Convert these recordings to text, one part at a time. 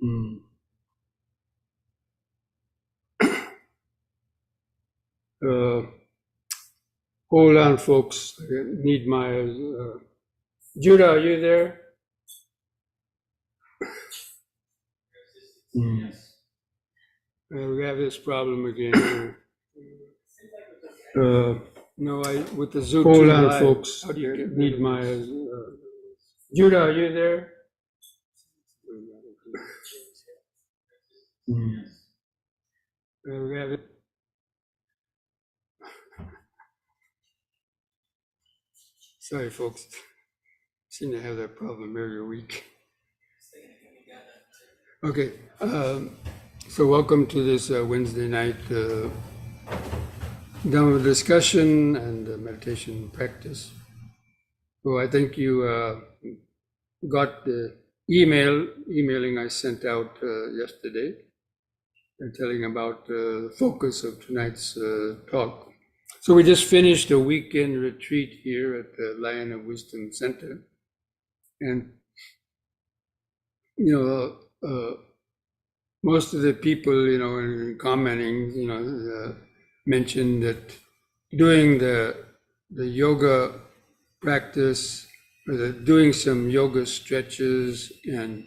Mm. Hold on, folks. I need my. Judah, are you there? Mm. We have this problem again. No, with the Zoom. Hold on, live. Folks. How do you need my. Judah, are you there? Mm. We have it. Sorry, folks. Seem to have that problem every week. Okay, so welcome to this Wednesday night Dhamma discussion and meditation practice. So I think you got the emailing I sent out yesterday, telling about the focus of tonight's talk. So we just finished a weekend retreat here at the Lion of Wisdom Center, and most of the people, in commenting, mentioned that doing the yoga practice, or doing some yoga stretches and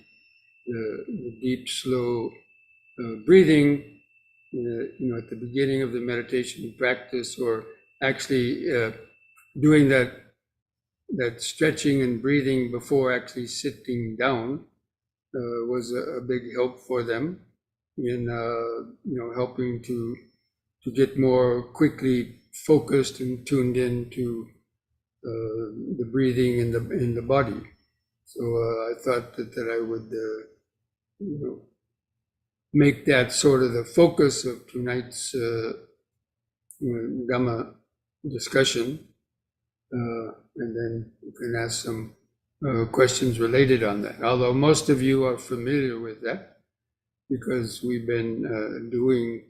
the deep, slow breathing, at the beginning of the meditation practice, or actually doing that stretching and breathing before actually sitting down, was a big help for them in helping to get more quickly focused and tuned into the breathing in the body. So I thought that I would make that sort of the focus of tonight's Dhamma discussion, and then you can ask some questions related on that. Although most of you are familiar with that, because we've been doing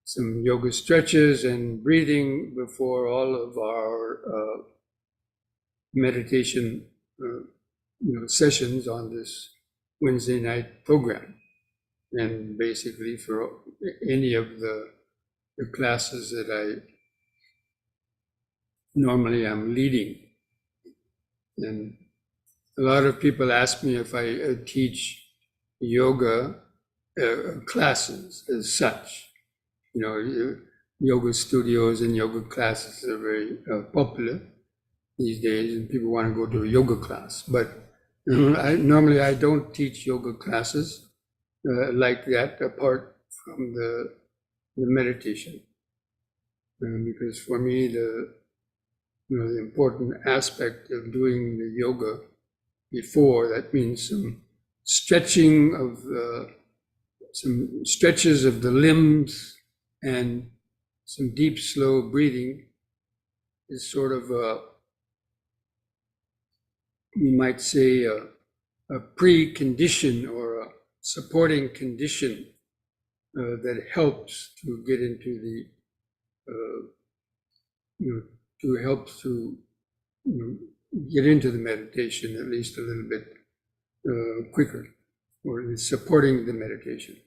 some yoga stretches and breathing before all of our meditation sessions on this Wednesday night program, and basically for any of the classes that I normally am leading. And a lot of people ask me if I teach yoga classes as such. Yoga studios and yoga classes are very popular these days, and people want to go to a yoga class. But normally I don't teach yoga classes like that, apart from the meditation, because for me the important aspect of doing the yoga before, that means some stretching of some stretches of the limbs and some deep, slow breathing, is sort of you might say a precondition or a supporting condition that helps to get into the to help to get into the meditation at least a little bit quicker, or is supporting the meditation.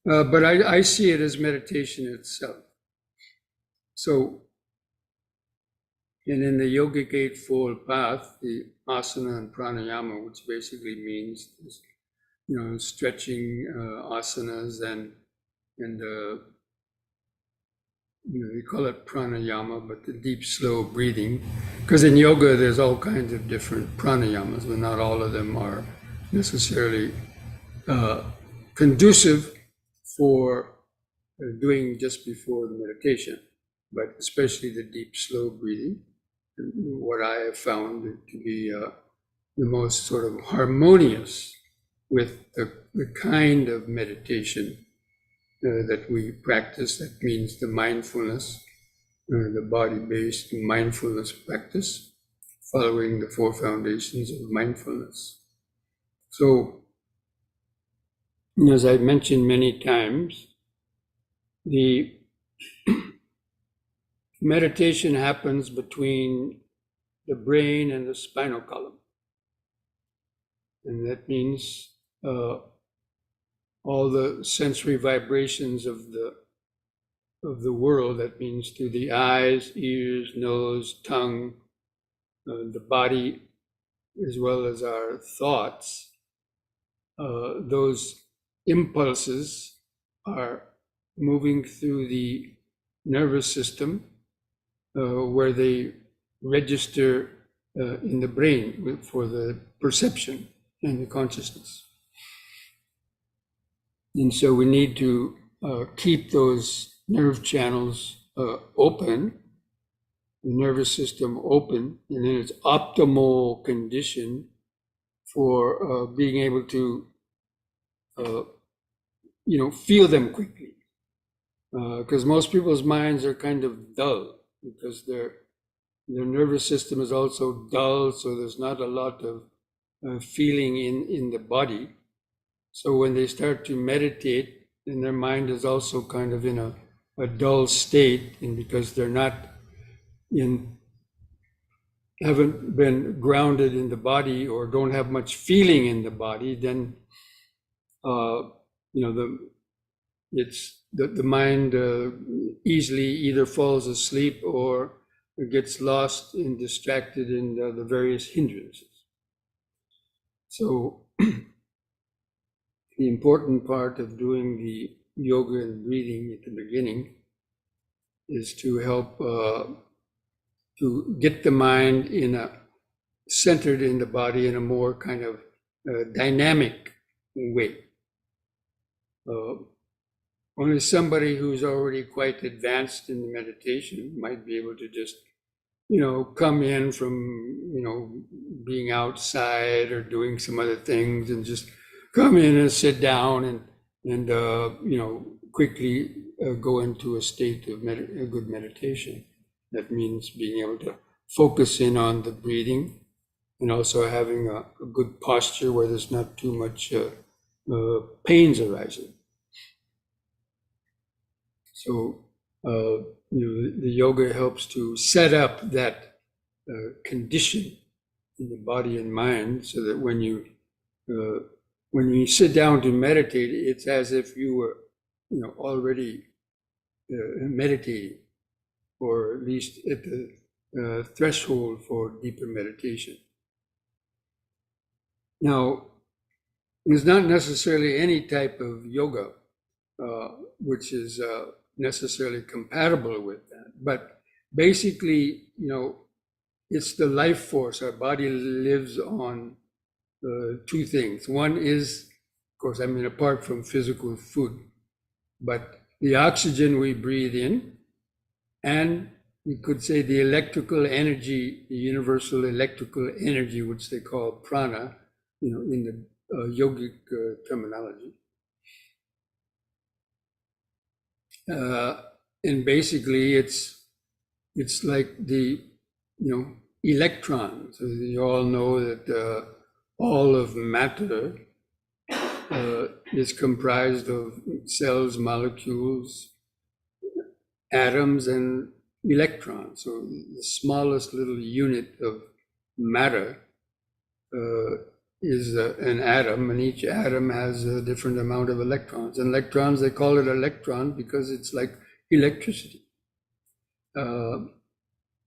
But I see it as meditation itself. So, and in the Yogic Eightfold Path, the asana and pranayama, which basically means, stretching asanas and they call it pranayama, but the deep, slow breathing. Because in yoga, there's all kinds of different pranayamas, but not all of them are necessarily conducive for doing just before the meditation, but especially the deep, slow breathing, what I have found to be the most sort of harmonious with the kind of meditation that we practice. That means the mindfulness, the body-based mindfulness practice, following the four foundations of mindfulness. So, as I've mentioned many times, the meditation happens between the brain and the spinal column. And that means all the sensory vibrations of the world. That means through the eyes, ears, nose, tongue, the body, as well as our thoughts. Those impulses are moving through the nervous system, where they register in the brain for the perception and the consciousness. And so we need to keep those nerve channels open, the nervous system open, and in its optimal condition for being able to, feel them quickly. Because most people's minds are kind of dull, because their nervous system is also dull, so there's not a lot of feeling in the body. So when they start to meditate, then their mind is also kind of in a dull state, and because they're not haven't been grounded in the body or don't have much feeling in the body, then the mind easily either falls asleep or gets lost and distracted in the various hindrances. So the important part of doing the yoga and breathing at the beginning is to help to get the mind centered in the body in a more kind of dynamic way. Only somebody who's already quite advanced in the meditation might be able to just, come in from, being outside or doing some other things and just come in and sit down and quickly go into a state of a good meditation. That means being able to focus in on the breathing and also having a good posture where there's not too much pains arising. So, the yoga helps to set up that condition in the body and mind, so that when you sit down to meditate, it's as if you were, already meditating, or at least at the threshold for deeper meditation. Now, there's not necessarily any type of yoga which is necessarily compatible with that, but basically, it's the life force. Our body lives on two things. One is, of course, apart from physical food, but the oxygen we breathe in, and you could say the electrical energy, the universal electrical energy, which they call prana, in the yogic terminology. And basically, it's like the electrons. So you all know that all of matter is comprised of cells, molecules, atoms, and electrons. So the smallest little unit of matter is an atom, and each atom has a different amount of electrons. And electrons, they call it electron because it's like electricity. And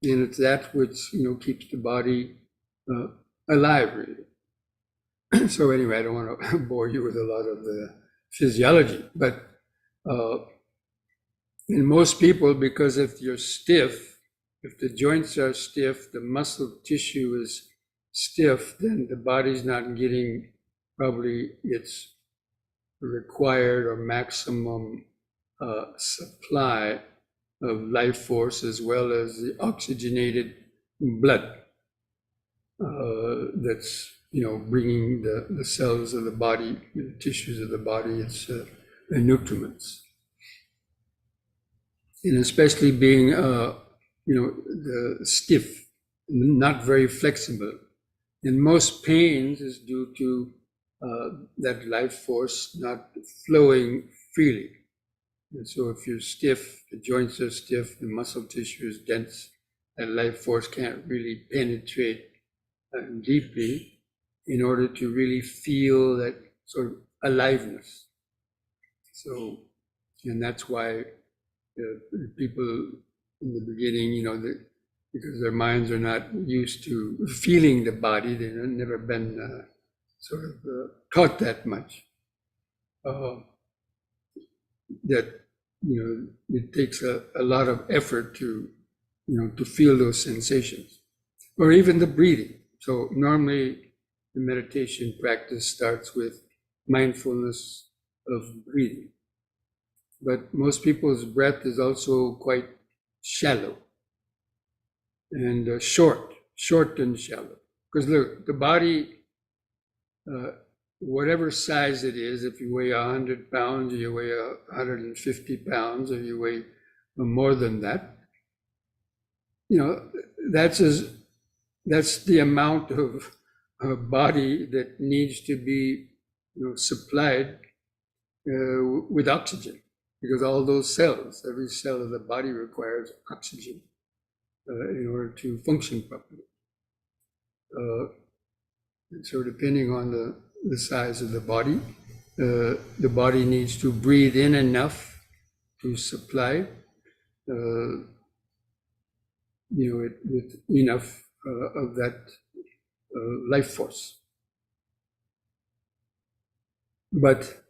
it's that which, keeps the body alive, really. So anyway, I don't want to bore you with a lot of the physiology, but in most people, because if you're stiff, if the joints are stiff, the muscle tissue is stiff, then the body's not getting probably its required or maximum supply of life force, as well as the oxygenated blood that's bringing the cells of the body, the tissues of the body, its nutriments. And especially being the stiff, not very flexible. And most pains is due to that life force not flowing freely. And so if you're stiff, the joints are stiff, the muscle tissue is dense, that life force can't really penetrate deeply in order to really feel that sort of aliveness. So, and that's why people in the beginning, because their minds are not used to feeling the body, they've never been taught that much. That it takes a lot of effort to to feel those sensations, or even the breathing. So normally the meditation practice starts with mindfulness of breathing, but most people's breath is also quite shallow and short and shallow. Because look, the body, whatever size it is, if you weigh 100 pounds, or you weigh 150 pounds, or you weigh more than that, that's the amount of body that needs to be supplied with oxygen, because all those cells, every cell of the body requires oxygen in order to function properly. So depending on the size of the body needs to breathe in enough to supply it with enough of that life force. But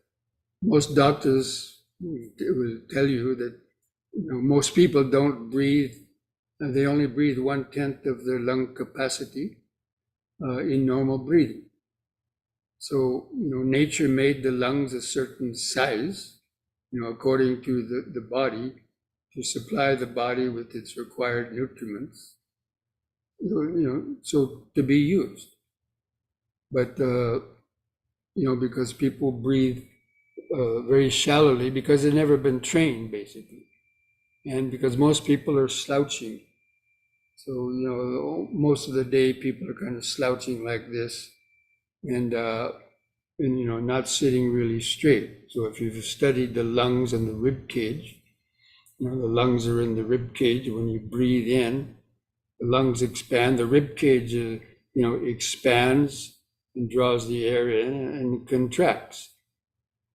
most doctors will tell you that most people don't breathe, they only breathe 1/10 of their lung capacity in normal breathing. So, nature made the lungs a certain size, according to the body, to supply the body with its required nutriments, so to be used. But, because people breathe very shallowly, because they've never been trained, basically. And because most people are slouching. So, most of the day people are kind of slouching like this and not sitting really straight. So if you've studied the lungs and the rib cage, the lungs are in the rib cage. When you breathe in, the lungs expand, the rib cage, expands and draws the air in and contracts.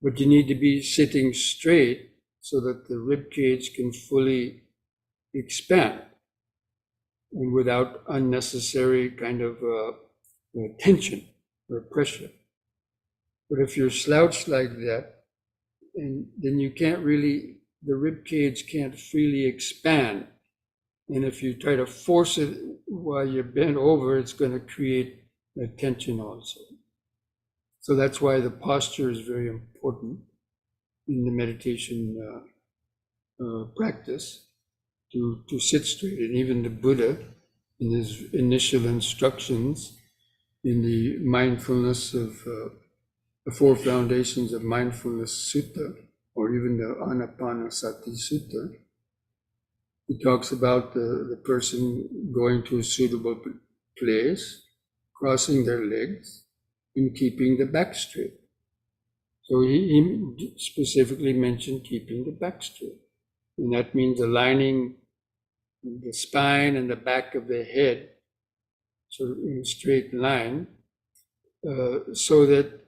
But you need to be sitting straight so that the rib cage can fully expand and without unnecessary kind of tension or pressure. But if you're slouched like that, and then you can't really, the rib cage can't freely expand. And if you try to force it while you're bent over, it's going to create a tension also. So that's why the posture is very important in the meditation practice, to sit straight. And even the Buddha, in his initial instructions in the mindfulness of the four foundations of mindfulness sutta, or even the Anapanasati sutta, he talks about the person going to a suitable place, crossing their legs, and keeping the back straight. So he specifically mentioned keeping the back straight. And that means aligning the spine and the back of the head sort of in a straight line, so that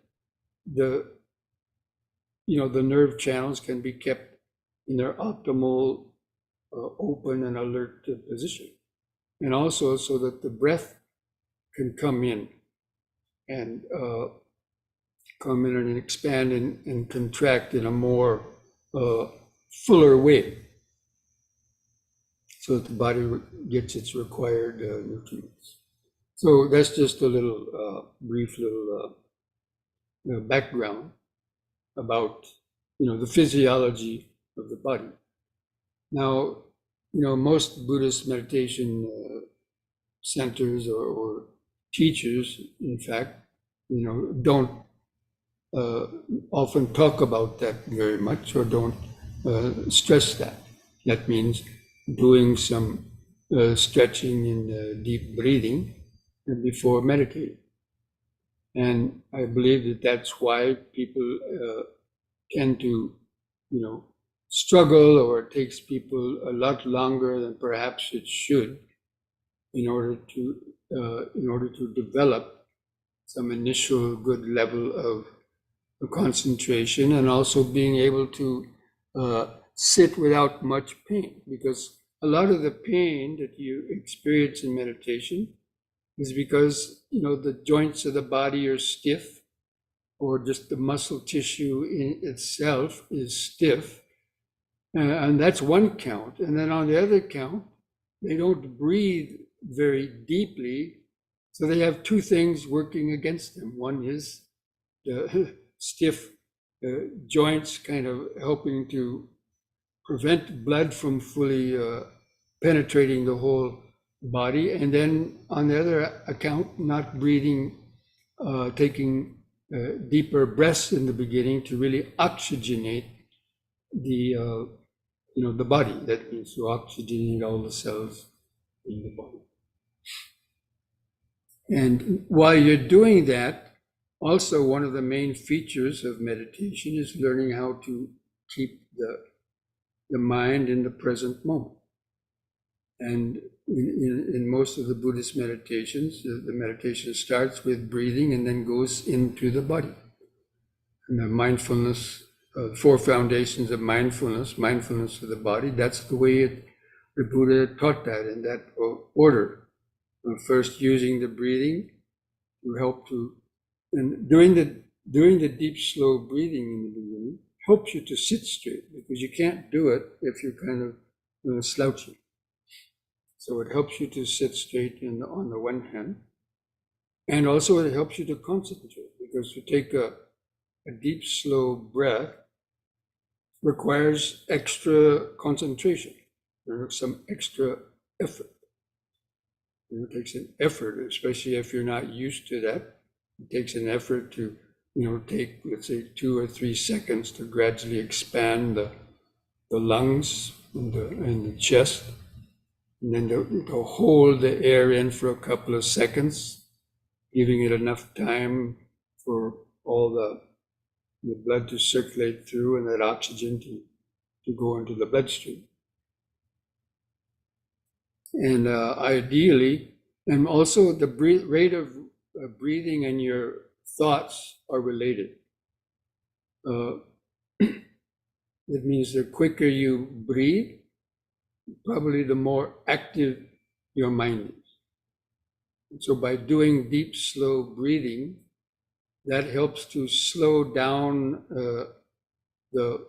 the nerve channels can be kept in their optimal open and alert position. And also so that the breath can come in and expand and contract in a more fuller way, so that the body gets its required nutrients. So that's just a little brief little background about the physiology of the body. Now, most Buddhist meditation centers or teachers, in fact, don't often talk about that very much, or don't stress that. That means doing some stretching and deep breathing before meditating. And I believe that that's why people tend to, struggle, or it takes people a lot longer than perhaps it should in order to develop some initial good level of concentration, and also being able to sit without much pain, because a lot of the pain that you experience in meditation is because the joints of the body are stiff, or just the muscle tissue in itself is stiff, and that's one count. And then on the other count, they don't breathe very deeply, so they have two things working against them. One is the stiff joints kind of helping to prevent blood from fully penetrating the whole body, and then on the other account, not breathing, taking deeper breaths in the beginning to really oxygenate the the body. That means to oxygenate all the cells in the body. And while you're doing that, also one of the main features of meditation is learning how to keep the mind in the present moment. And in most of the Buddhist meditations, the meditation starts with breathing and then goes into the body. And the mindfulness, four foundations of mindfulness of the body, that's the way the Buddha taught that in that order. First using the breathing to help to, and doing the deep, slow breathing in the beginning helps you to sit straight, because you can't do it if you're kind of slouching. So it helps you to sit straight on the one hand, and also it helps you to concentrate, because to take a deep, slow breath requires extra concentration, some extra effort. It takes an effort, especially if you're not used to that. It takes an effort to, take, let's say, 2 or 3 seconds to gradually expand the lungs and the chest, and then to hold the air in for a couple of seconds, giving it enough time for all the blood to circulate through and that oxygen to go into the bloodstream. And ideally, and also the rate of breathing and your thoughts are related. It means the quicker you breathe, probably the more active your mind is. And so by doing deep, slow breathing, that helps to slow down the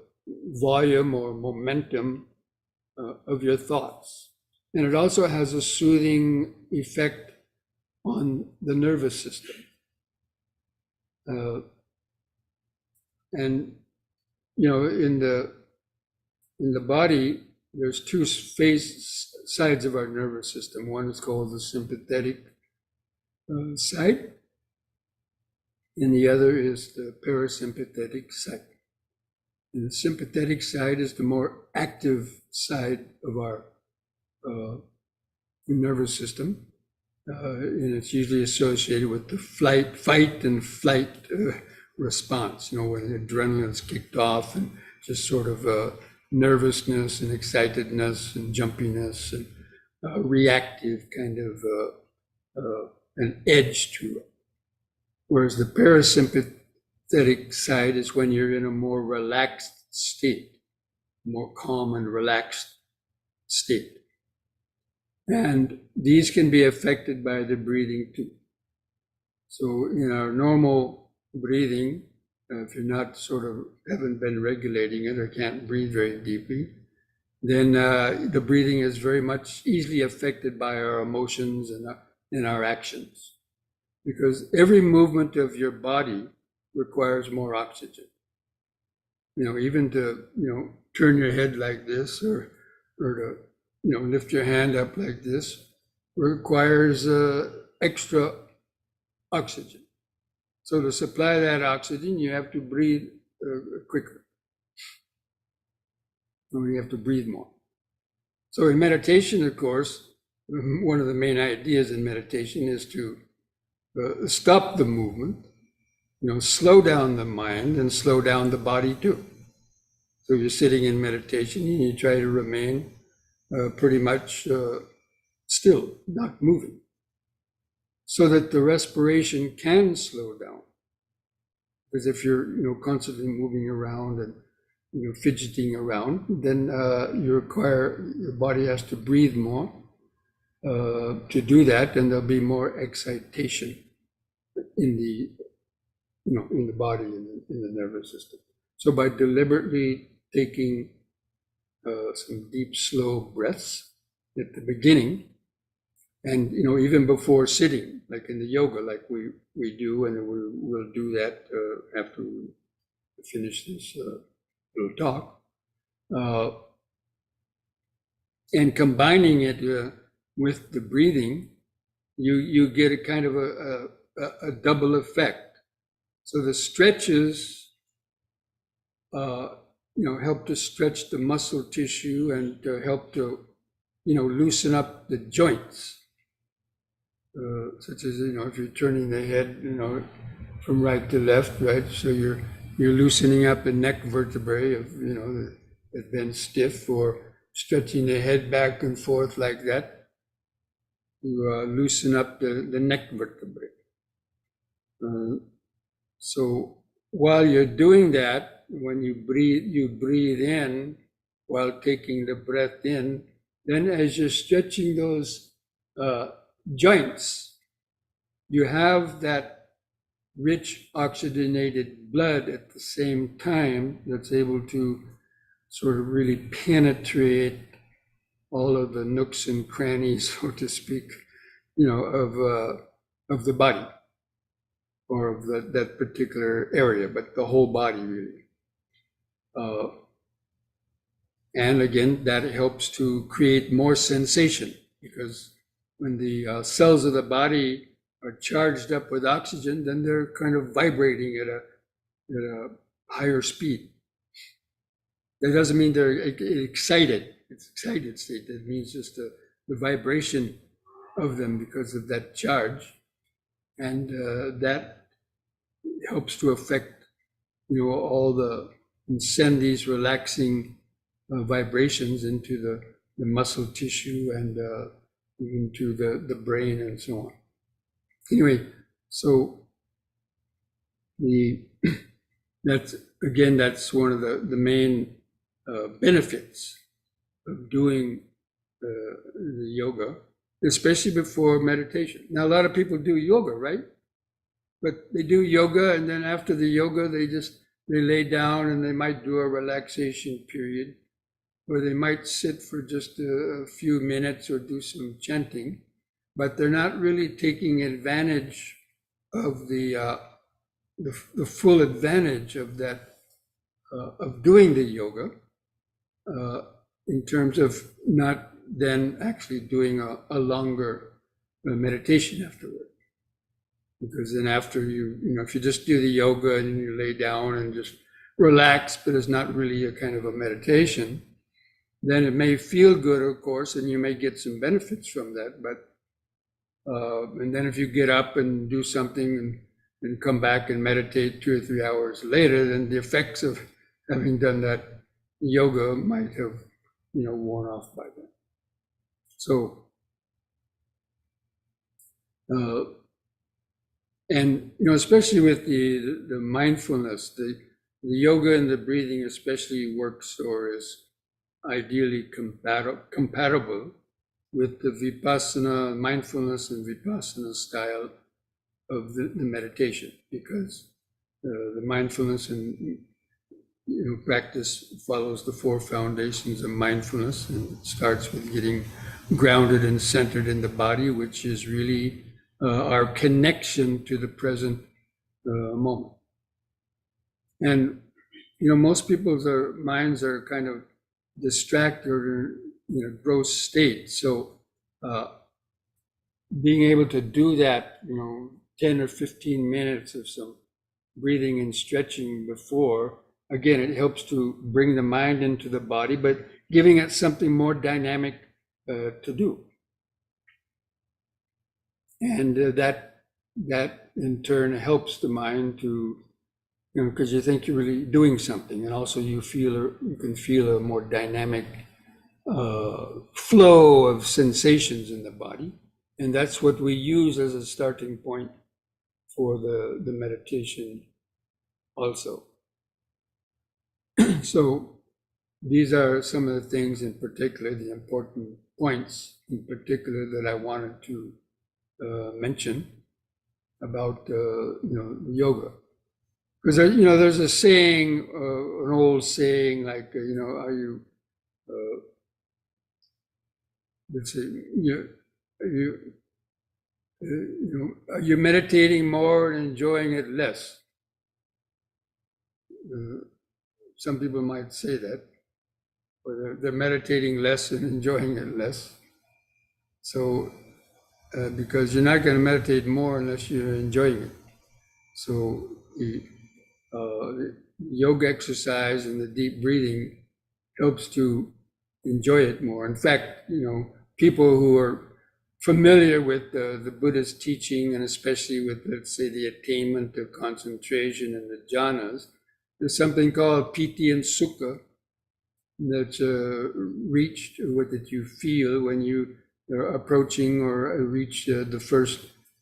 volume or momentum of your thoughts. And it also has a soothing effect on the nervous system. And in the body, there's two sides of our nervous system. One is called the sympathetic side, and the other is the parasympathetic side. And the sympathetic side is the more active side of our nervous system, and it's usually associated with the fight and flight response. When the adrenaline is kicked off, and just sort of nervousness and excitedness and jumpiness and reactive kind of an edge to it. Whereas the parasympathetic side is when you're in a more relaxed state, more calm and relaxed state. And these can be affected by the breathing too. So in our normal breathing, if you're not haven't been regulating it or can't breathe very deeply, then the breathing is very much easily affected by our emotions and our actions. Because every movement of your body requires more oxygen. Even to, turn your head like this or to, lift your hand up like this requires extra oxygen. So to supply that oxygen, you have to breathe quicker. Or you have to breathe more. So in meditation, of course, one of the main ideas in meditation is to stop the movement, slow down the mind and slow down the body too. So you're sitting in meditation and you try to remain pretty much still, not moving, so that the respiration can slow down. Because if you're, constantly moving around and, fidgeting around, then your body has to breathe more to do that, and there'll be more excitation in the, in the body, in the nervous system. So by deliberately taking some deep, slow breaths at the beginning, and even before sitting, like in the yoga, like we do, and we'll do that after we finish this little talk, and combining it with the breathing, you get a kind of a double effect. So the stretches, help to stretch the muscle tissue and help to, loosen up the joints. Such as, if you're turning the head, from right to left, right? So you're loosening up the neck vertebrae of, that been stiff, or stretching the head back and forth like that. You loosen up the neck vertebrae. So while you're doing that, when you breathe in while taking the breath in, then as you're stretching those joints, you have that rich oxygenated blood at the same time that's able to sort of really penetrate all of the nooks and crannies, so to speak, of the body, or of that particular area, but the whole body really. And again, that helps to create more sensation, because when the cells of the body are charged up with oxygen, then they're kind of vibrating at a higher speed. That doesn't mean they're excited. It's excited state. That means just the vibration of them because of that charge, and that helps to affect, and send these relaxing vibrations into the muscle tissue and into the brain and so on. Anyway, so that's one of the main benefits of doing the yoga, especially before meditation. Now, a lot of people do yoga, right? But they do yoga, and then after the yoga, they lay down and they might do a relaxation period, or they might sit for just a few minutes or do some chanting, but they're not really taking advantage of the full advantage of that, of doing the yoga, in terms of not then actually doing a longer meditation afterward. Because then after if you just do the yoga and you lay down and just relax, but it's not really a kind of a meditation, then it may feel good, of course, and you may get some benefits from that. But and then if you get up and do something and come back and meditate 2 or 3 hours later, then the effects of having done that yoga might have, worn off by then. So, and especially with the mindfulness, the yoga and the breathing especially works, or is ideally compatible with the vipassana, mindfulness and vipassana style of the meditation, because the mindfulness and practice follows the 4 foundations of mindfulness, and it starts with getting grounded and centered in the body, which is really our connection to the present moment. And most people's minds are kind of distracted or gross state. So being able to do that, 10 or 15 minutes of some breathing and stretching before, again, it helps to bring the mind into the body, but giving it something more dynamic to do. And that in turn helps the mind to, because you think you're really doing something, and also you can feel a more dynamic flow of sensations in the body, and that's what we use as a starting point for the meditation also. So these are some of the things in particular, the important points in particular that I wanted to mention about yoga. Because there's a saying, an old saying, like are you let's say are you meditating more and enjoying it less? Some people might say that, or they're meditating less and enjoying it less. So, because you're not going to meditate more unless you're enjoying it. So, the yoga exercise and the deep breathing helps to enjoy it more. In fact, people who are familiar with the Buddha's teaching, and especially with, let's say, the attainment of concentration and the jhanas, there's something called piti and sukha that's reached, or that you feel when you are approaching or reach the first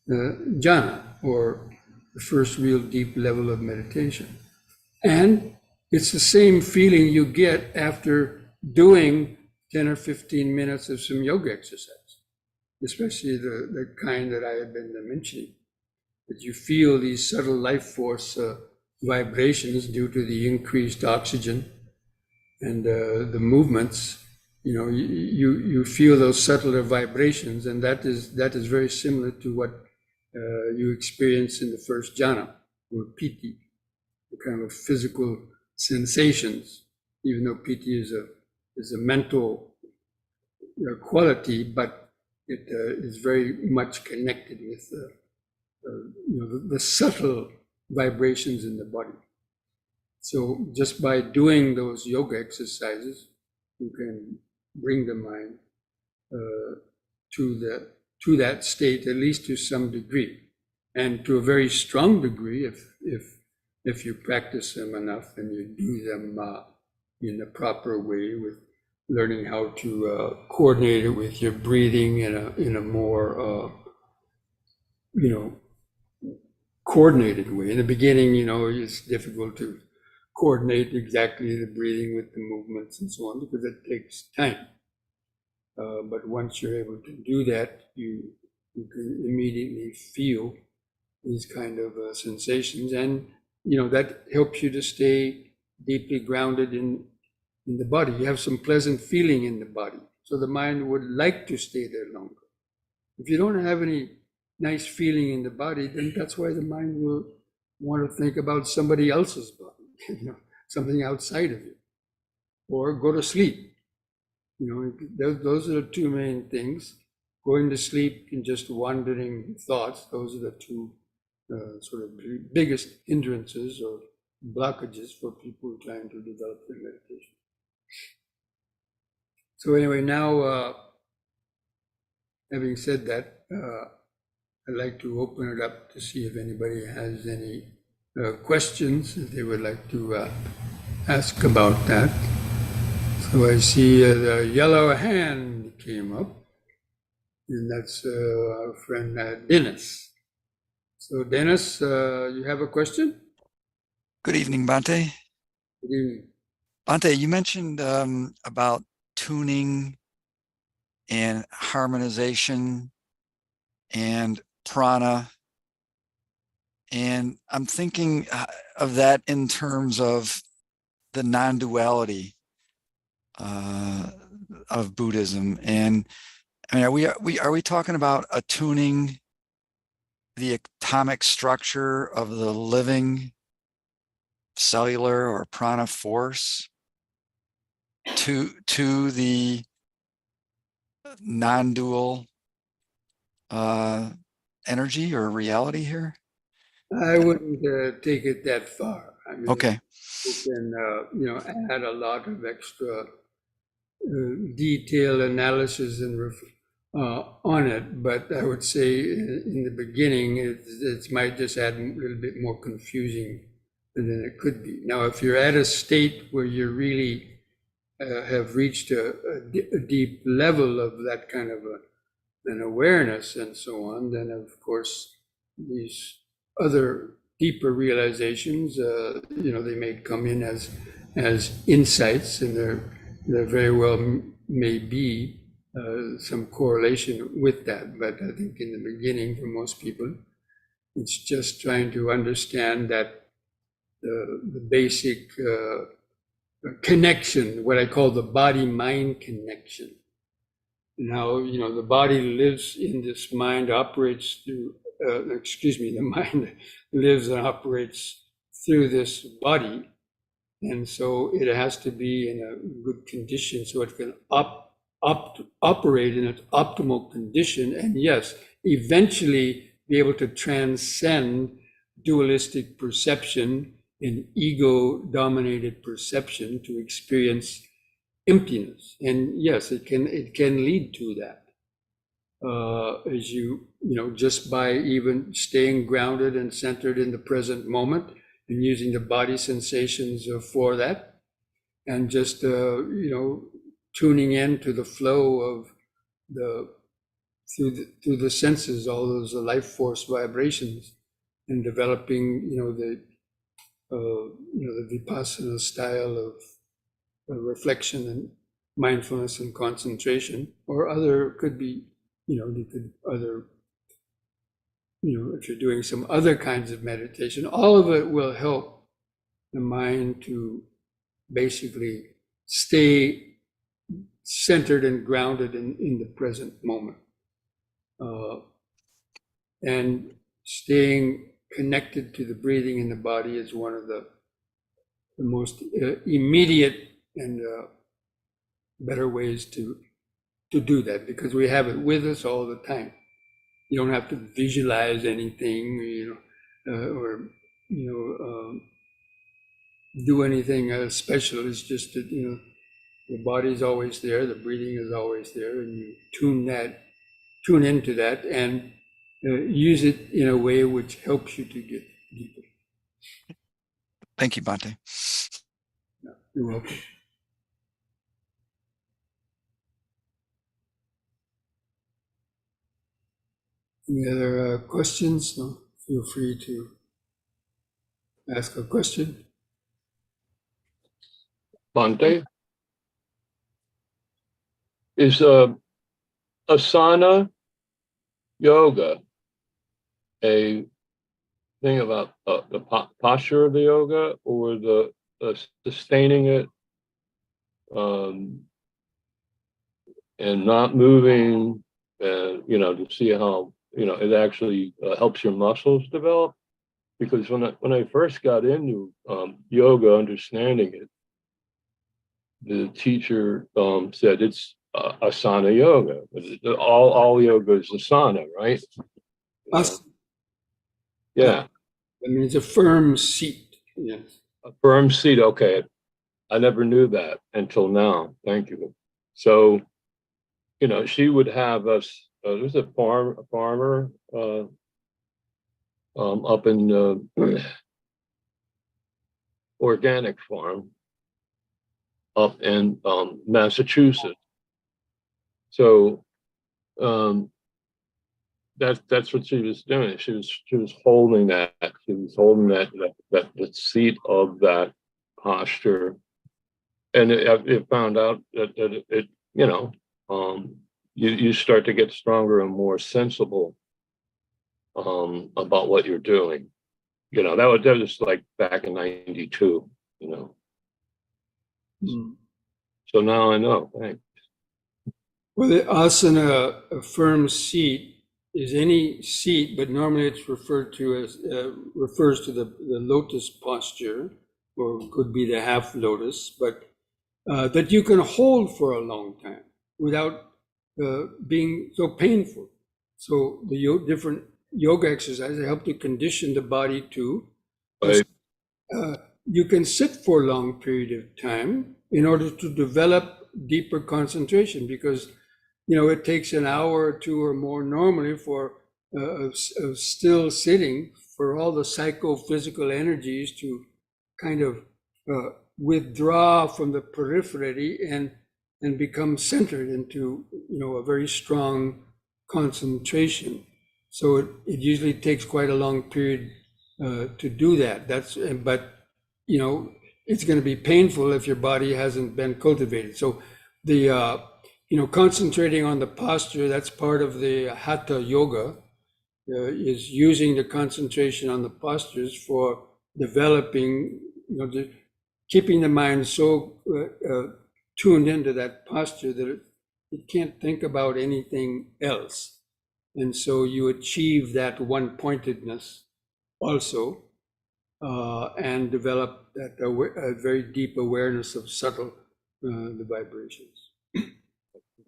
jhana, or the first real deep level of meditation. And it's the same feeling you get after doing 10 or 15 minutes of some yoga exercise, especially the kind that I have been mentioning, that you feel these subtle life force vibrations due to the increased oxygen and the movements. You feel those subtler vibrations, and that is very similar to what you experience in the first jhana, or piti, the kind of physical sensations, even though piti is a mental quality, but it is very much connected with the subtle vibrations in the body. So just by doing those yoga exercises, you can bring the mind to that state, at least to some degree, and to a very strong degree if you practice them enough and you do them in the proper way, with learning how to coordinate it with your breathing in a more coordinated way. In the beginning, it's difficult to coordinate exactly the breathing with the movements and so on, because it takes time. But once you're able to do that, you can immediately feel these kind of sensations, and that helps you to stay deeply grounded in the body. You have some pleasant feeling in the body, so the mind would like to stay there longer. If you don't have any nice feeling in the body, then that's why the mind will want to think about somebody else's body, something outside of you, or go to sleep. Those are the two main things. Going to sleep and just wandering thoughts, those are the two sort of biggest hindrances or blockages for people trying to develop their meditation. So anyway, now having said that, I'd like to open it up to see if anybody has any questions that they would like to ask about that. So I see the yellow hand came up, and that's our friend Dennis. So Dennis, you have a question? Good evening, Bhante. Good evening. Bhante, you mentioned about tuning and harmonization and prana. And I'm thinking of that in terms of the non-duality of Buddhism. And I mean, are we talking about attuning the atomic structure of the living cellular or prana force to the non-dual energy or reality here? I wouldn't take it that far. I mean, Okay. you can add a lot of extra detailed analysis and on it, but I would say in the beginning it might just add a little bit more confusing than it could be. Now, if you're at a state where you really have reached a deep level of that kind of an awareness and so on, then of course these other deeper realizations. They may come in as insights, and there very well may be some correlation with that. But I think in the beginning, for most people, it's just trying to understand that the basic connection, what I call the body-mind connection. And how, the body lives in this mind, operates through, the mind lives and operates through this body. And so it has to be in a good condition so it can operate in its optimal condition. And yes, eventually be able to transcend dualistic perception and ego-dominated perception to experience emptiness. And yes, it can lead to that. As just by even staying grounded and centered in the present moment and using the body sensations for that, and just tuning in to the flow of through the senses, all those life force vibrations, and developing the Vipassana style of reflection and mindfulness and concentration, or could be, if you're doing some other kinds of meditation, all of it will help the mind to basically stay centered and grounded in the present moment. And staying connected to the breathing in the body is one of the most immediate and better ways to do that, because we have it with us all the time. You don't have to visualize anything, or do anything special. It's just that the body is always there, the breathing is always there, and you tune into that, and use it in a way which helps you to get deeper. Thank you, Bhante. You're welcome. Any other questions? No, feel free to ask a question. Bhante, is asana yoga a thing about the posture of the yoga, or the sustaining it and not moving, and to see how it actually helps your muscles develop? Because when I first got into yoga, understanding it, the teacher said it's asana yoga. All yoga is asana, right? Yeah. I mean, it's a firm seat. Yes. A firm seat. Okay. I never knew that until now. Thank you. So, she would have us. There's a farmer up in organic farm up in Massachusetts. So that's what she was doing. She was holding that. She was holding that the seat of that posture, and it found out that it you start to get stronger and more sensible about what you're doing. That was like back in '92. So now I know. Thanks. Well, the asana, a firm seat, is any seat, but normally it's referred to as refers to the lotus posture, or could be the half lotus, but that you can hold for a long time without being so painful. So the different yoga exercises help to condition the body to. Right. You can sit for a long period of time in order to develop deeper concentration, because it takes an hour or two or more normally for of still sitting for all the psychophysical energies to kind of withdraw from the periphery and become centered into a very strong concentration. So it usually takes quite a long period to do that. But you know, it's going to be painful if your body hasn't been cultivated. So the concentrating on the posture, that's part of the hatha yoga, is using the concentration on the postures for developing, keeping the mind so tuned into that posture that it can't think about anything else. And so you achieve that one pointedness also, and develop that a very deep awareness of subtle the vibrations.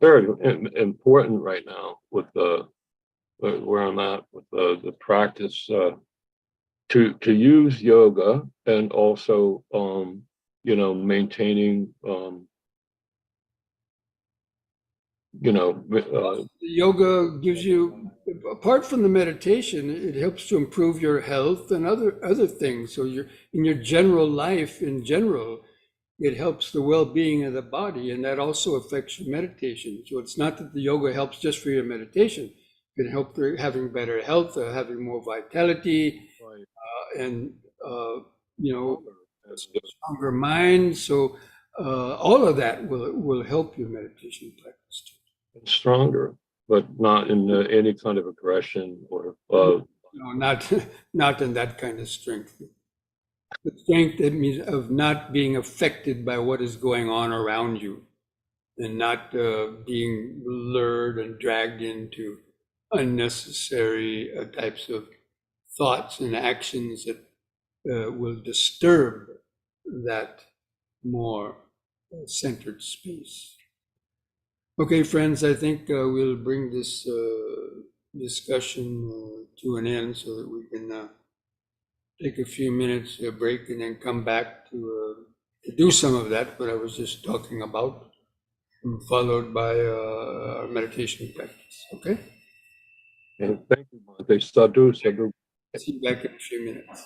Very important right now with where I'm at with the practice, to use yoga and also maintaining Yoga gives you, apart from the meditation, it helps to improve your health and other things. So in your general life, in general, it helps the well-being of the body, and that also affects your meditation. So it's not that the yoga helps just for your meditation. It can help for having better health, having more vitality, and stronger mind. So all of that will help your meditation practice too. stronger, but not in any kind of aggression or No, not in that kind of strength. The strength that means of not being affected by what is going on around you, and not being lured and dragged into unnecessary types of thoughts and actions that will disturb that more centered space. Okay, friends, I think we'll bring this discussion to an end so that we can take a few minutes break and then come back to do some of that, what I was just talking about, followed by our meditation practice. Okay? and thank you, Bhante. Sadhu, sadhu. See you back in a few minutes.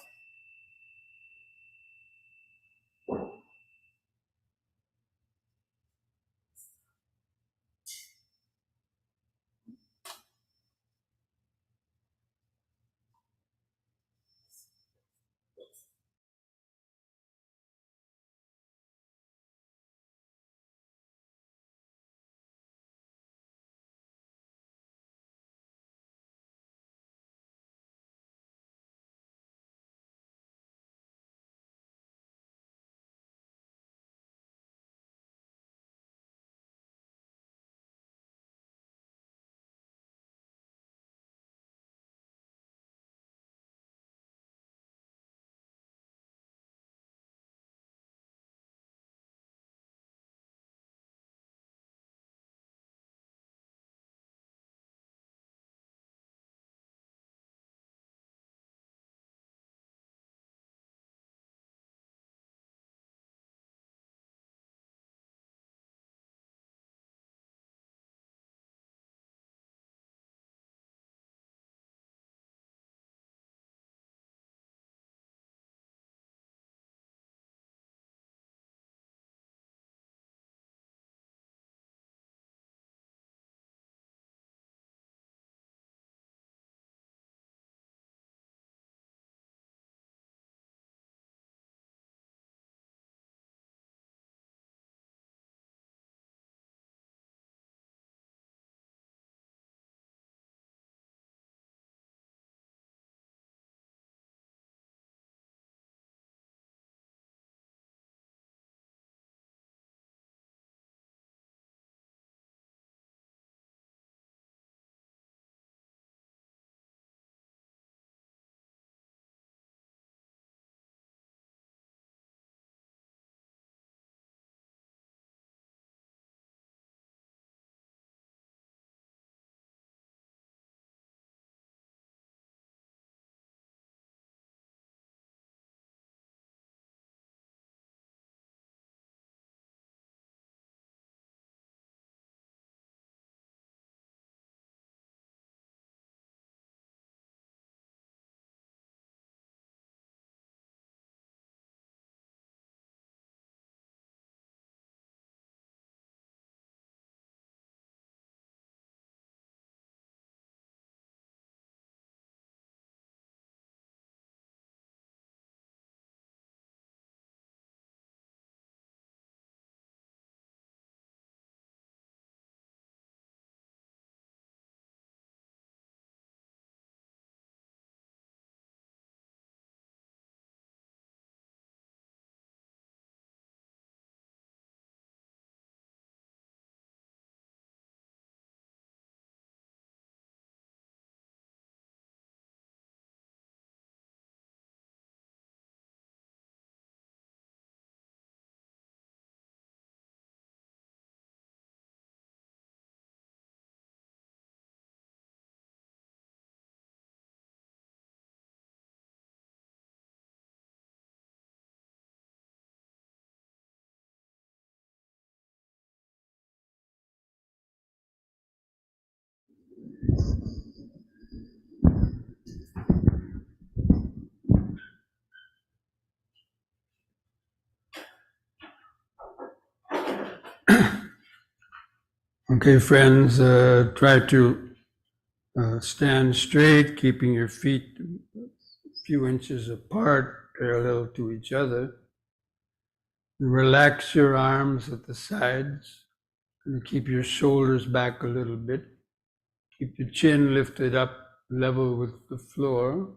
Okay, friends, try to stand straight, keeping your feet a few inches apart, parallel to each other. Relax your arms at the sides and keep your shoulders back a little bit. Keep your chin lifted up level with the floor.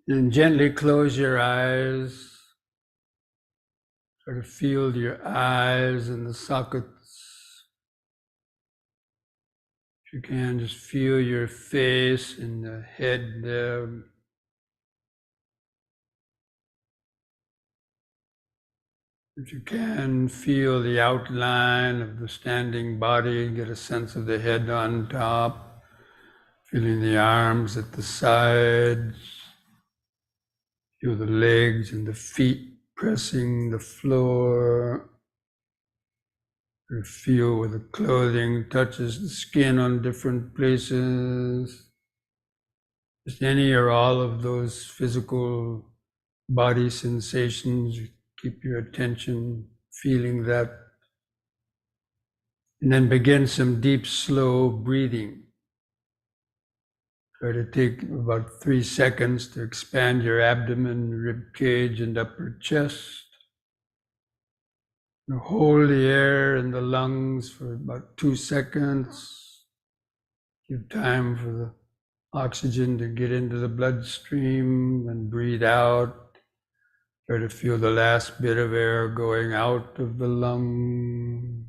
And gently close your eyes. Try to feel your eyes in the sockets. If you can, just feel your face and the head there. If you can, feel the outline of the standing body, get a sense of the head on top, feeling the arms at the sides, feel the legs and the feet pressing the floor. Feel where the clothing touches the skin on different places. Just any or all of those physical body sensations, keep your attention feeling that. And then begin some deep, slow breathing. Try to take about 3 seconds to expand your abdomen, rib cage, and upper chest. You hold the air in the lungs for about 2 seconds. Give time for the oxygen to get into the bloodstream, and breathe out. Try to feel the last bit of air going out of the lungs.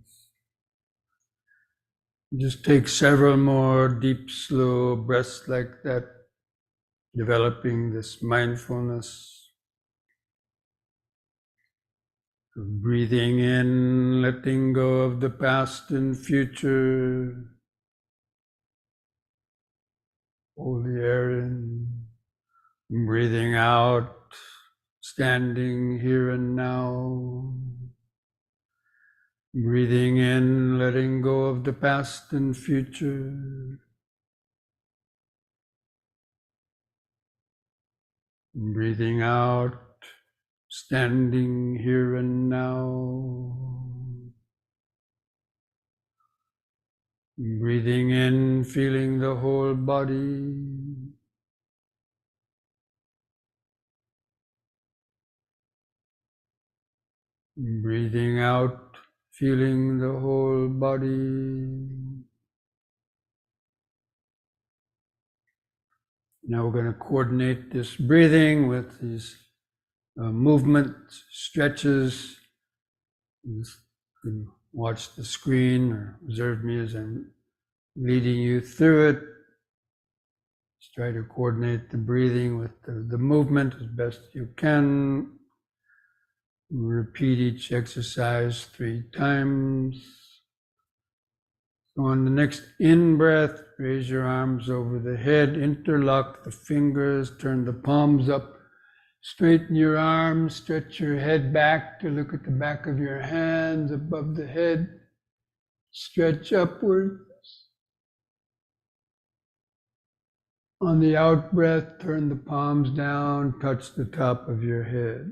Just take several more deep, slow breaths like that, developing this mindfulness. Breathing in, letting go of the past and future. Hold the air in. Breathing out, standing here and now. Breathing in, letting go of the past and future. Breathing out, standing here and now. Breathing in, feeling the whole body. Breathing out, feeling the whole body. Now we're going to coordinate this breathing with these movement stretches. You can watch the screen or observe me as I'm leading you through it. Just try to coordinate the breathing with the movement as best you can. Repeat each exercise 3 times. So on the next in-breath, raise your arms over the head, interlock the fingers, turn the palms up, straighten your arms, stretch your head back to look at the back of your hands above the head, stretch upwards. On the out-breath, turn the palms down, touch the top of your head.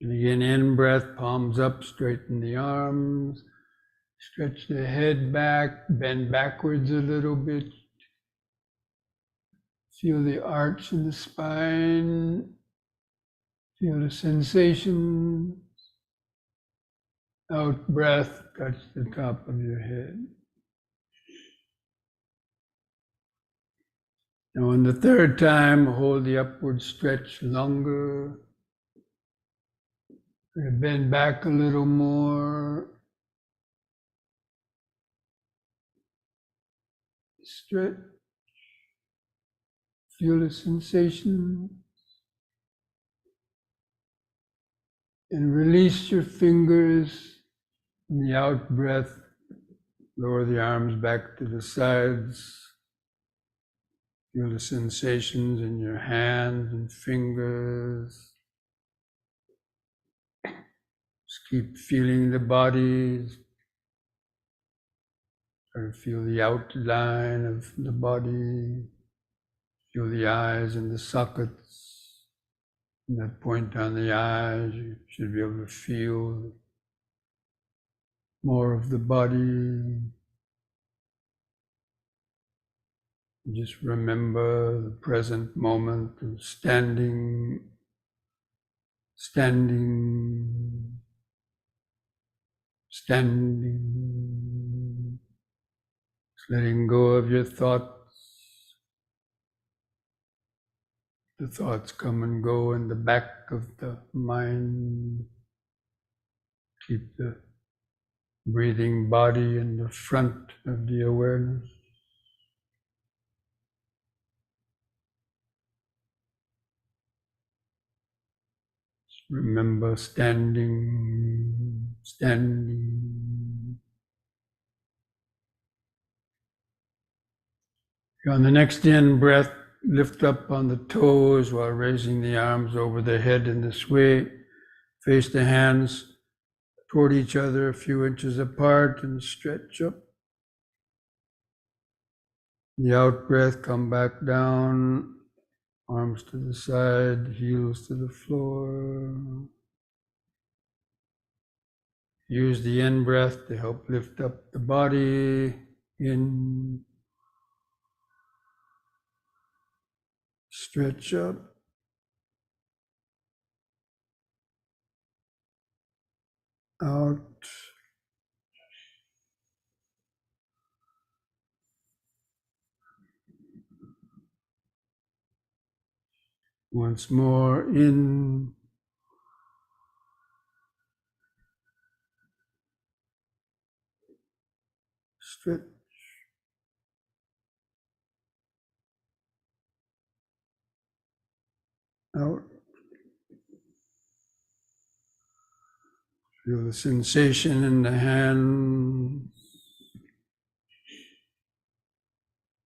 And again, in-breath, palms up, straighten the arms, stretch the head back, bend backwards a little bit. Feel the arch in the spine, feel the sensation. Out-breath, touch the top of your head. Now on the 3rd time, hold the upward stretch longer. Bend back a little more. Stretch. Feel the sensation. And release your fingers. In the out breath, lower the arms back to the sides. Feel the sensations in your hands and fingers. Just keep feeling the body. Try to feel the outline of the body. Feel the eyes and the sockets. From that point on the eyes, you should be able to feel more of the body. Just remember the present moment of standing, standing, standing, just letting go of your thoughts. The thoughts come and go in the back of the mind. Keep the breathing body in the front of the awareness. Remember standing, standing. On the next in breath, lift up on the toes while raising the arms over the head in this way. Face the hands toward each other a few inches apart and stretch up. The out breath, come back down, arms to the side, heels to the floor. Use the in breath to help lift up the body. In, stretch up. Out. Once more, in. Stretch. Out. Feel the sensation in the hand.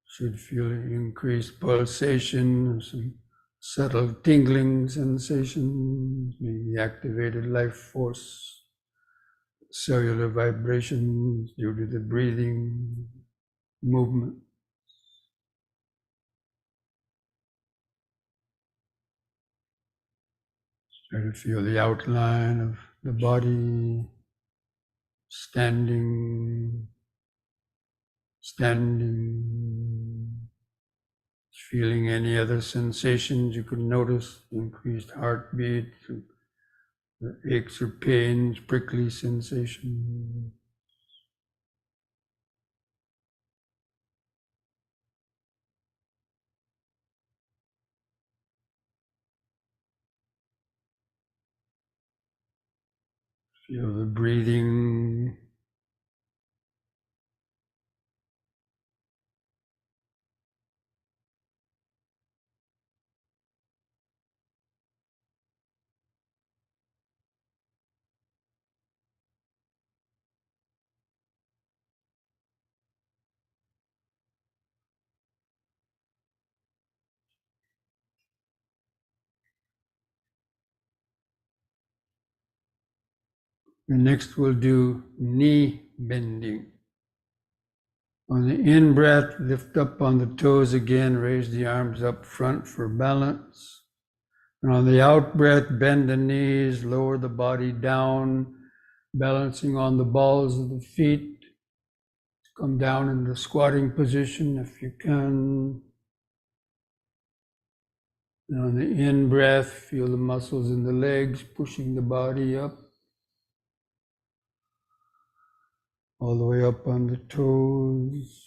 Should feel increased pulsation, some subtle tingling sensations, maybe activated life force, cellular vibrations due to the breathing movement. Try to feel the outline of the body standing, standing. Feeling any other sensations you can notice, increased heartbeat, aches or pains, prickly sensation. Feel the breathing. And next we'll do knee bending. On the in-breath, lift up on the toes again, raise the arms up front for balance. And on the out-breath, bend the knees, lower the body down, balancing on the balls of the feet. Come down in the squatting position if you can. And on the in-breath, feel the muscles in the legs pushing the body up. All the way up on the toes.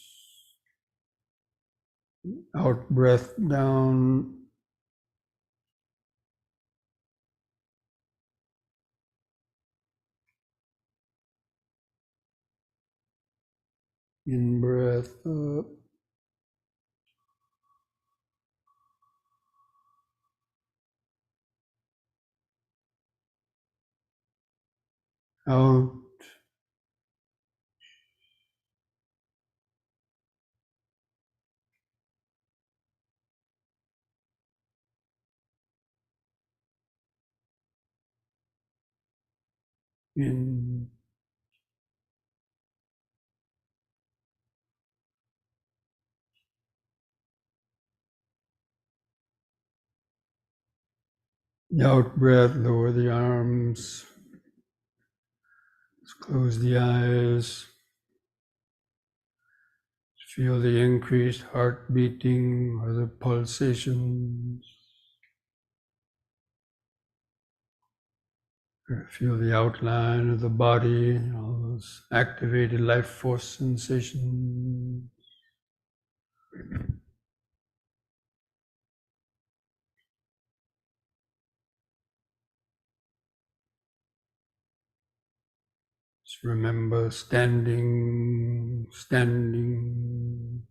Out breath down. In breath up. Out. In. The out breath, lower the arms. Let's close the eyes. Feel the increased heart beating or the pulsations. Feel the outline of the body, all those activated life force sensations. Just remember standing, standing.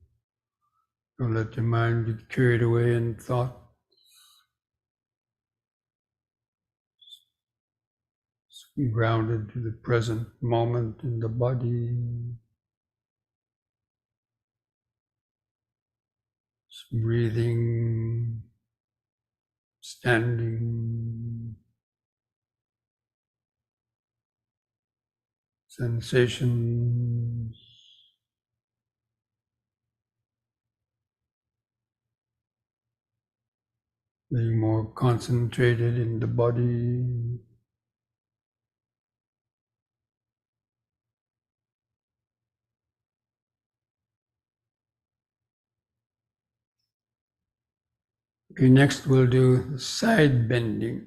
Don't let your mind get carried away in thought. Just grounded to the present moment in the body. Just breathing, standing. Sensations. Being more concentrated in the body. Okay, next we'll do side bending.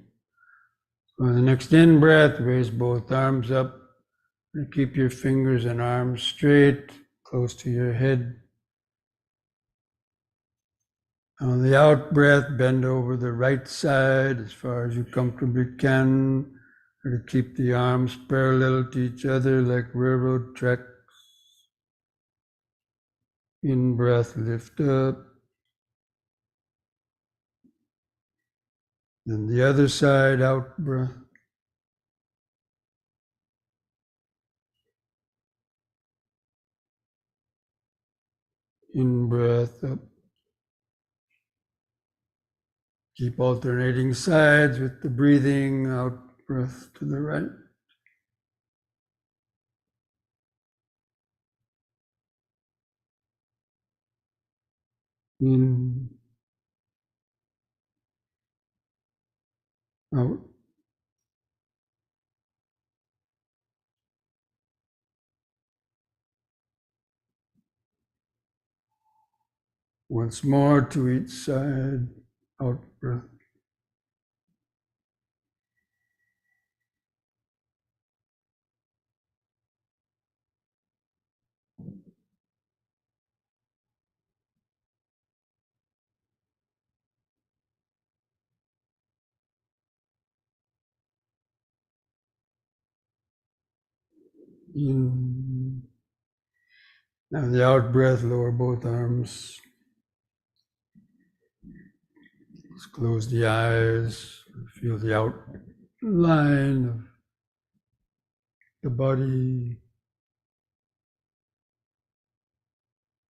For the next in breath, raise both arms up. And keep your fingers and arms straight, close to your head. On the out breath, bend over the right side as far as you comfortably can. To keep the arms parallel to each other like railroad tracks. In breath, lift up. Then the other side, out breath. In breath, up. Keep alternating sides with the breathing, out breath to the right. In, out. Once more to each side, out breath. In. Now the out breath, lower both arms. Let's close the eyes. Feel the outline of the body.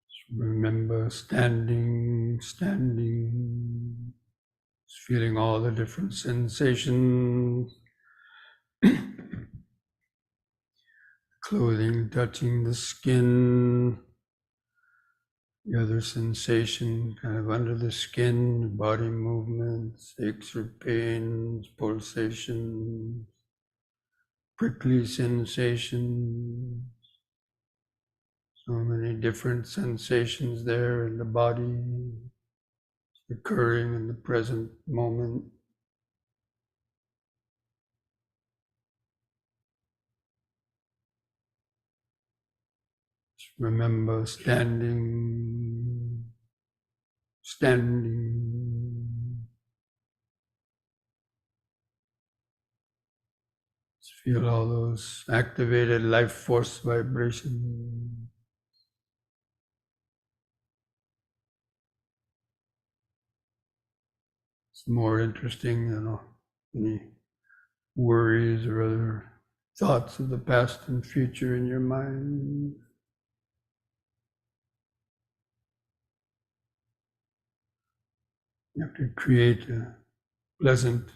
Just remember standing, standing. Just feeling all the different sensations. Clothing touching the skin. The other sensation kind of under the skin, body movements, aches or pains, pulsations, prickly sensations. So many different sensations there in the body, occurring in the present moment. Just remember standing, standing. Just feel all those activated life force vibrations. It's more interesting than any worries or other thoughts of the past and future in your mind. You have to create a pleasant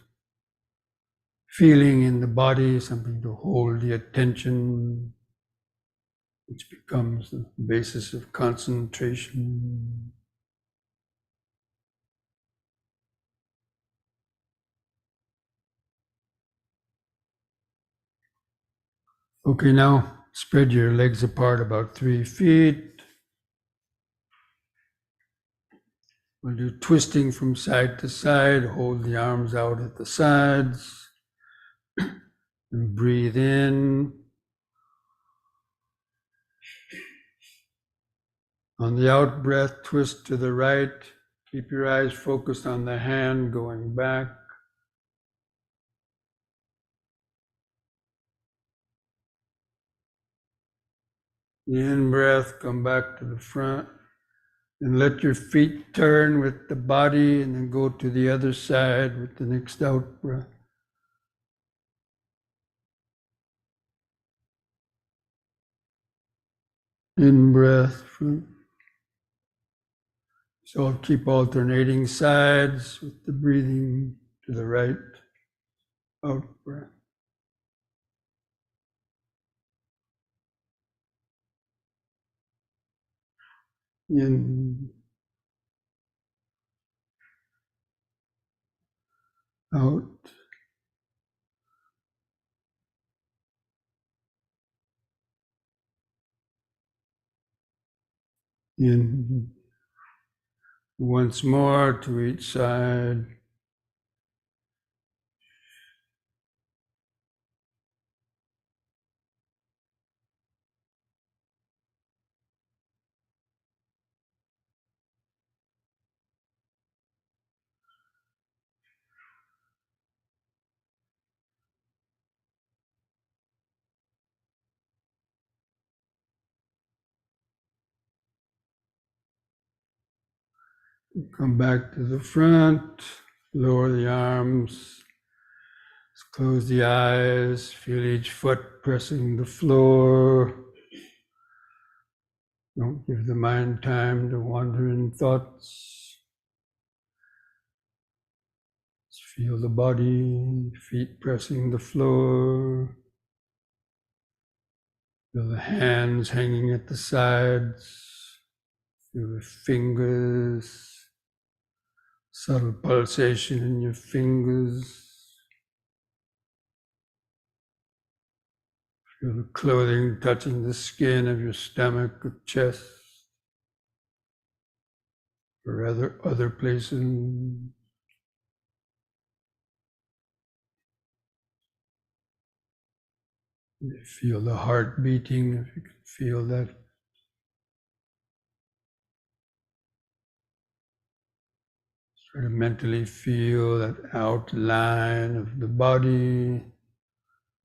feeling in the body, something to hold the attention, which becomes the basis of concentration. Okay, now spread your legs apart about 3 feet. We'll do twisting from side to side. Hold the arms out at the sides. And breathe in. On the out breath, twist to the right. Keep your eyes focused on the hand going back. The in-breath, come back to the front. And let your feet turn with the body and then go to the other side with the next out-breath. In-breath, front. So I'll keep alternating sides with the breathing to the right, out-breath. In, out. In. Once more to each side. Come back to the front, lower the arms, close the eyes, feel each foot pressing the floor. Don't give the mind time to wander in thoughts. Just feel the body, feet pressing the floor. Feel the hands hanging at the sides. Feel the fingers. Subtle pulsation in your fingers. Feel the clothing touching the skin of your stomach or chest or other places. You feel the heart beating, if you can feel that. Try to mentally feel that outline of the body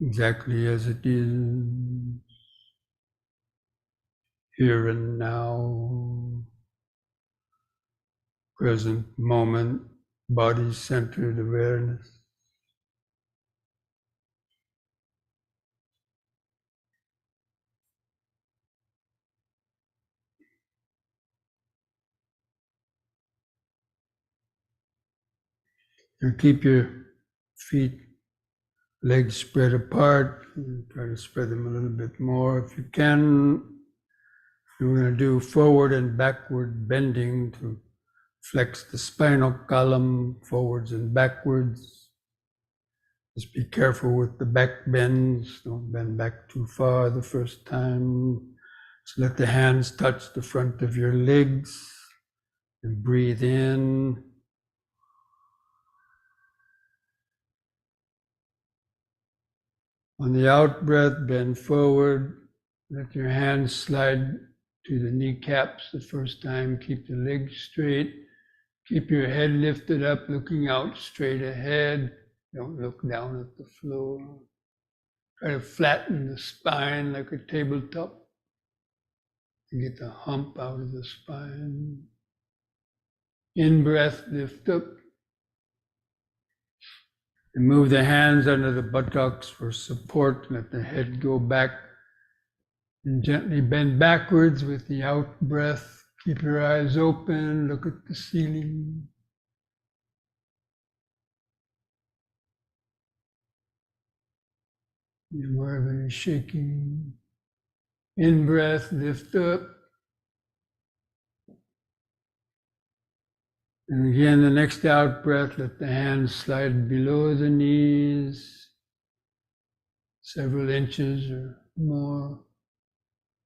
exactly as it is, here and now, present moment, body-centered awareness. And keep your feet, legs spread apart. Try to spread them a little bit more if you can. We're going to do forward and backward bending to flex the spinal column forwards and backwards. Just be careful with the back bends. Don't bend back too far the first time. So let the hands touch the front of your legs and breathe in. On the out breath, bend forward. Let your hands slide to the kneecaps the first time. Keep the legs straight. Keep your head lifted up, looking out straight ahead. Don't look down at the floor. Try to flatten the spine like a tabletop to get the hump out of the spine. In breath, lift up. And move the hands under the buttocks for support. Let the head go back. And gently bend backwards with the out breath. Keep your eyes open. Look at the ceiling. Be aware of any shaking. In breath, lift up. And again, the next out breath, let the hands slide below the knees, several inches or more.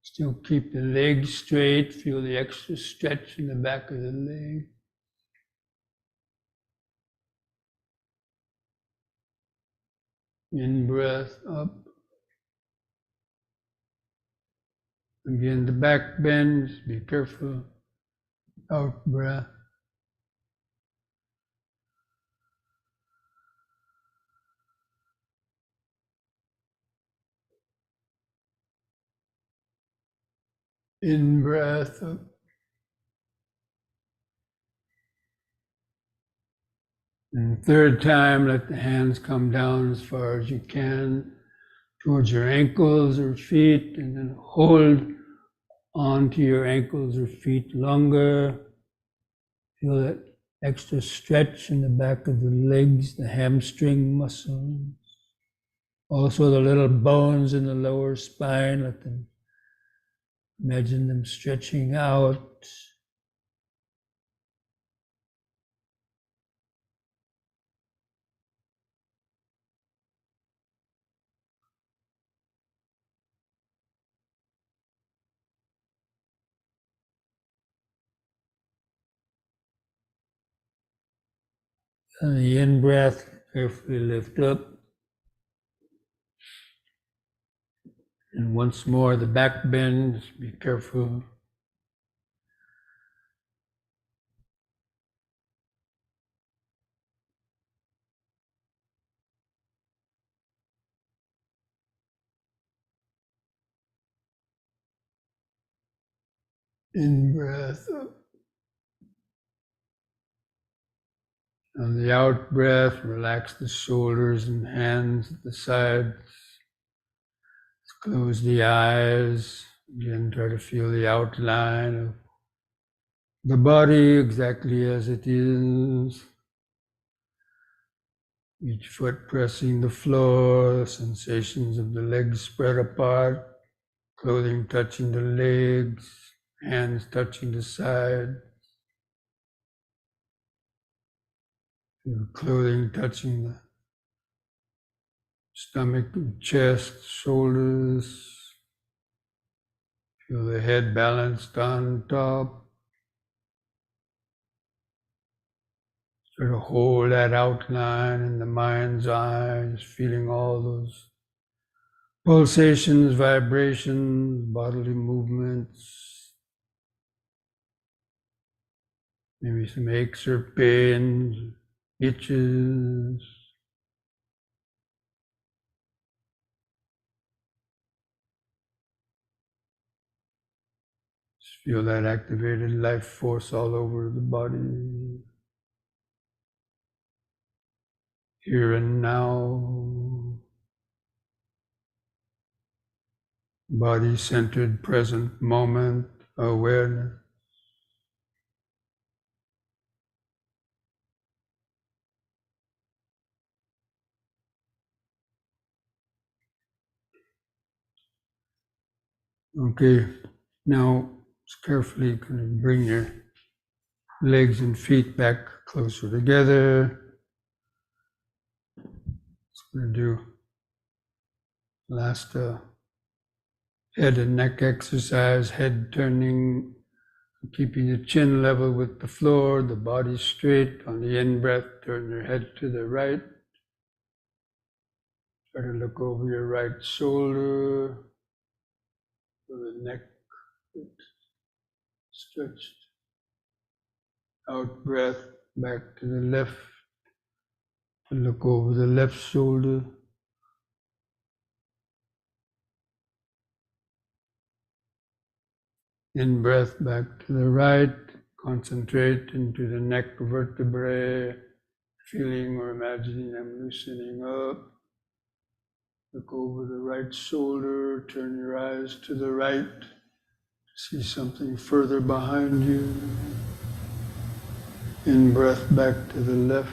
Still keep the legs straight. Feel the extra stretch in the back of the leg. In breath up. Again, the back bends. Be careful. Out breath. In breath up. And third time, let the hands come down as far as you can towards your ankles or feet, and then hold onto your ankles or feet longer. Feel that extra stretch in the back of the legs, the hamstring muscles. Also the little bones in the lower spine, let them, imagine them stretching out. And the in-breath, carefully lift up. And once more, the back bends, be careful. In-breath up. On the out-breath, relax the shoulders and hands at the sides. Close the eyes. Again, try to feel the outline of the body exactly as it is. Each foot pressing the floor, sensations of the legs spread apart, clothing touching the legs, hands touching the side, feel clothing touching the stomach, chest, shoulders. Feel the head balanced on top. Try to hold that outline in the mind's eye, just feeling all those pulsations, vibrations, bodily movements. Maybe some aches or pains, itches. Just feel that activated life force all over the body. Here and now. Body-centered present moment awareness. Okay, now carefully kind of bring your legs and feet back closer together. It's going to do last head and neck exercise, head turning, keeping the chin level with the floor, the body straight. On the in-breath, turn your head to the right. Try to look over your right shoulder, the neck stretched. Out breath, back to the left. Look over the left shoulder. In breath, back to the right. Concentrate into the neck vertebrae, feeling or imagining them loosening up. Look over the right shoulder, turn your eyes to the right. See something further behind you. In breath, back to the left.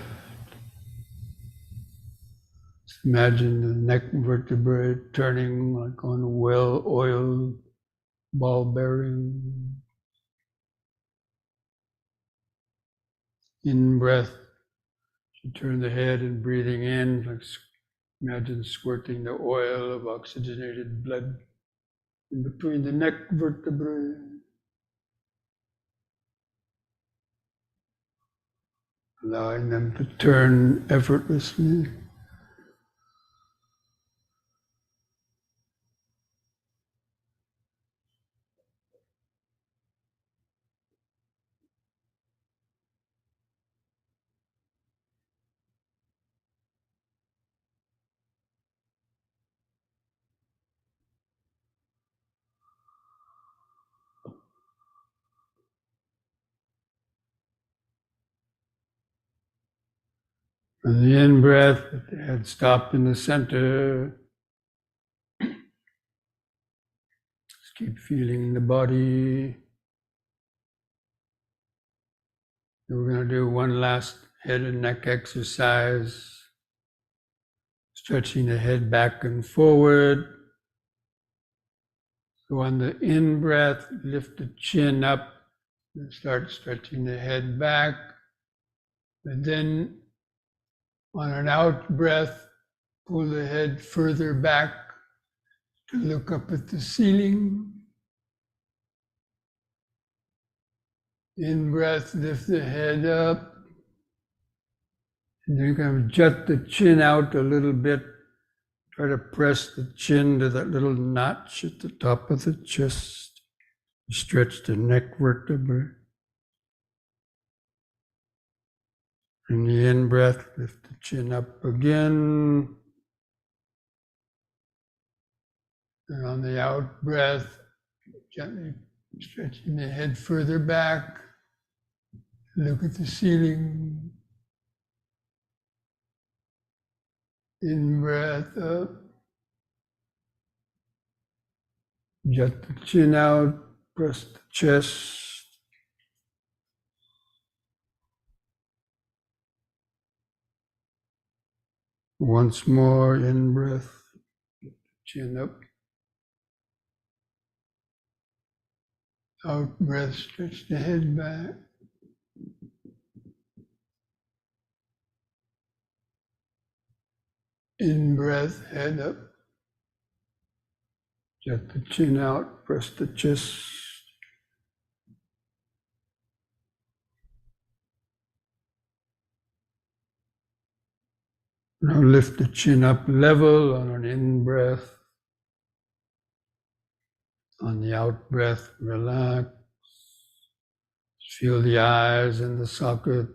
Imagine the neck vertebrae turning like on a well-oiled ball bearing. In breath, you turn the head and breathing in, like Imagine squirting the oil of oxygenated blood in between the neck vertebrae, allowing them to turn effortlessly. And the in-breath, let the head stop in the center. Just keep feeling the body. And we're going to do one last head and neck exercise, stretching the head back and forward. So on the in-breath, lift the chin up and start stretching the head back. And then on an out-breath, pull the head further back to look up at the ceiling. In-breath, lift the head up. And then you're going to jut the chin out a little bit. Try to press the chin to that little notch at the top of the chest. Stretch the neck vertebrae. In the in-breath, lift the chin up again. And on the out-breath, gently stretching the head further back. Look at the ceiling. In-breath up. Jut the chin out, press the chest. Once more, in-breath, chin up. Out-breath, stretch the head back. In-breath, head up. Jut the chin out, press the chest. Now lift the chin up level on an in-breath. On the out-breath, relax. Feel the eyes in the sockets.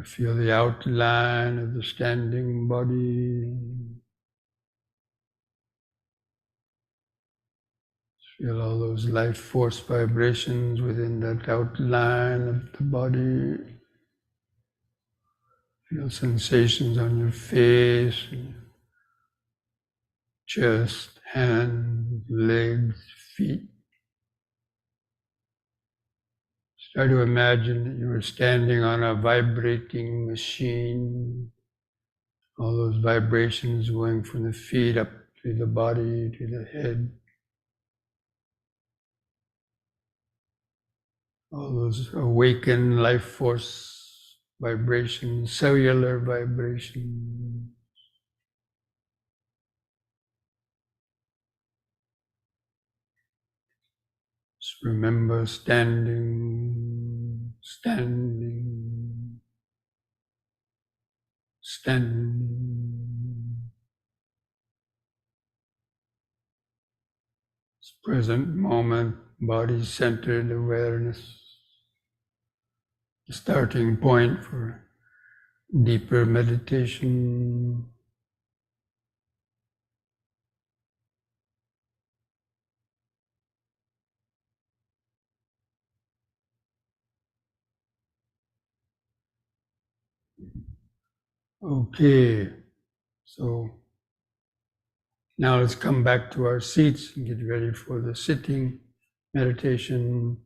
Feel the outline of the standing body. Feel all those life force vibrations within that outline of the body. Feel sensations on your face, chest, hands, legs, feet. Try to imagine that you are standing on a vibrating machine. All those vibrations going from the feet up to the body, to the head. All those awakened life force vibrations, cellular vibrations. Just remember standing, standing, standing. This present moment, body-centered awareness. The starting point for deeper meditation. Okay, so now let's come back to our seats and get ready for the sitting meditation.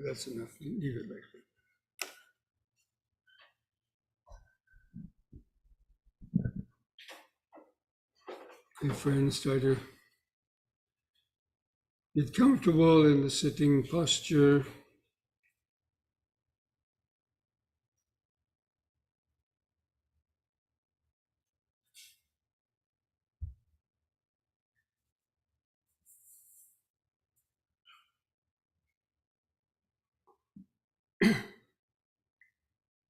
That's enough. Leave it like that. Okay, friends, try to get comfortable in the sitting posture.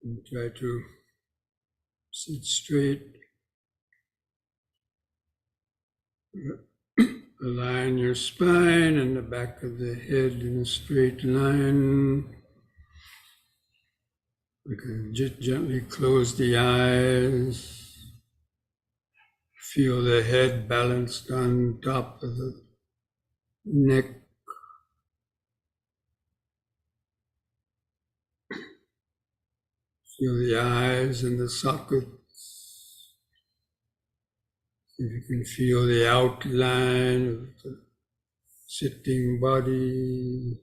And try to sit straight. Align your spine and the back of the head in a straight line. We can just gently close the eyes. Feel the head balanced on top of the neck. Feel the eyes and the sockets. If you can feel the outline of the sitting body.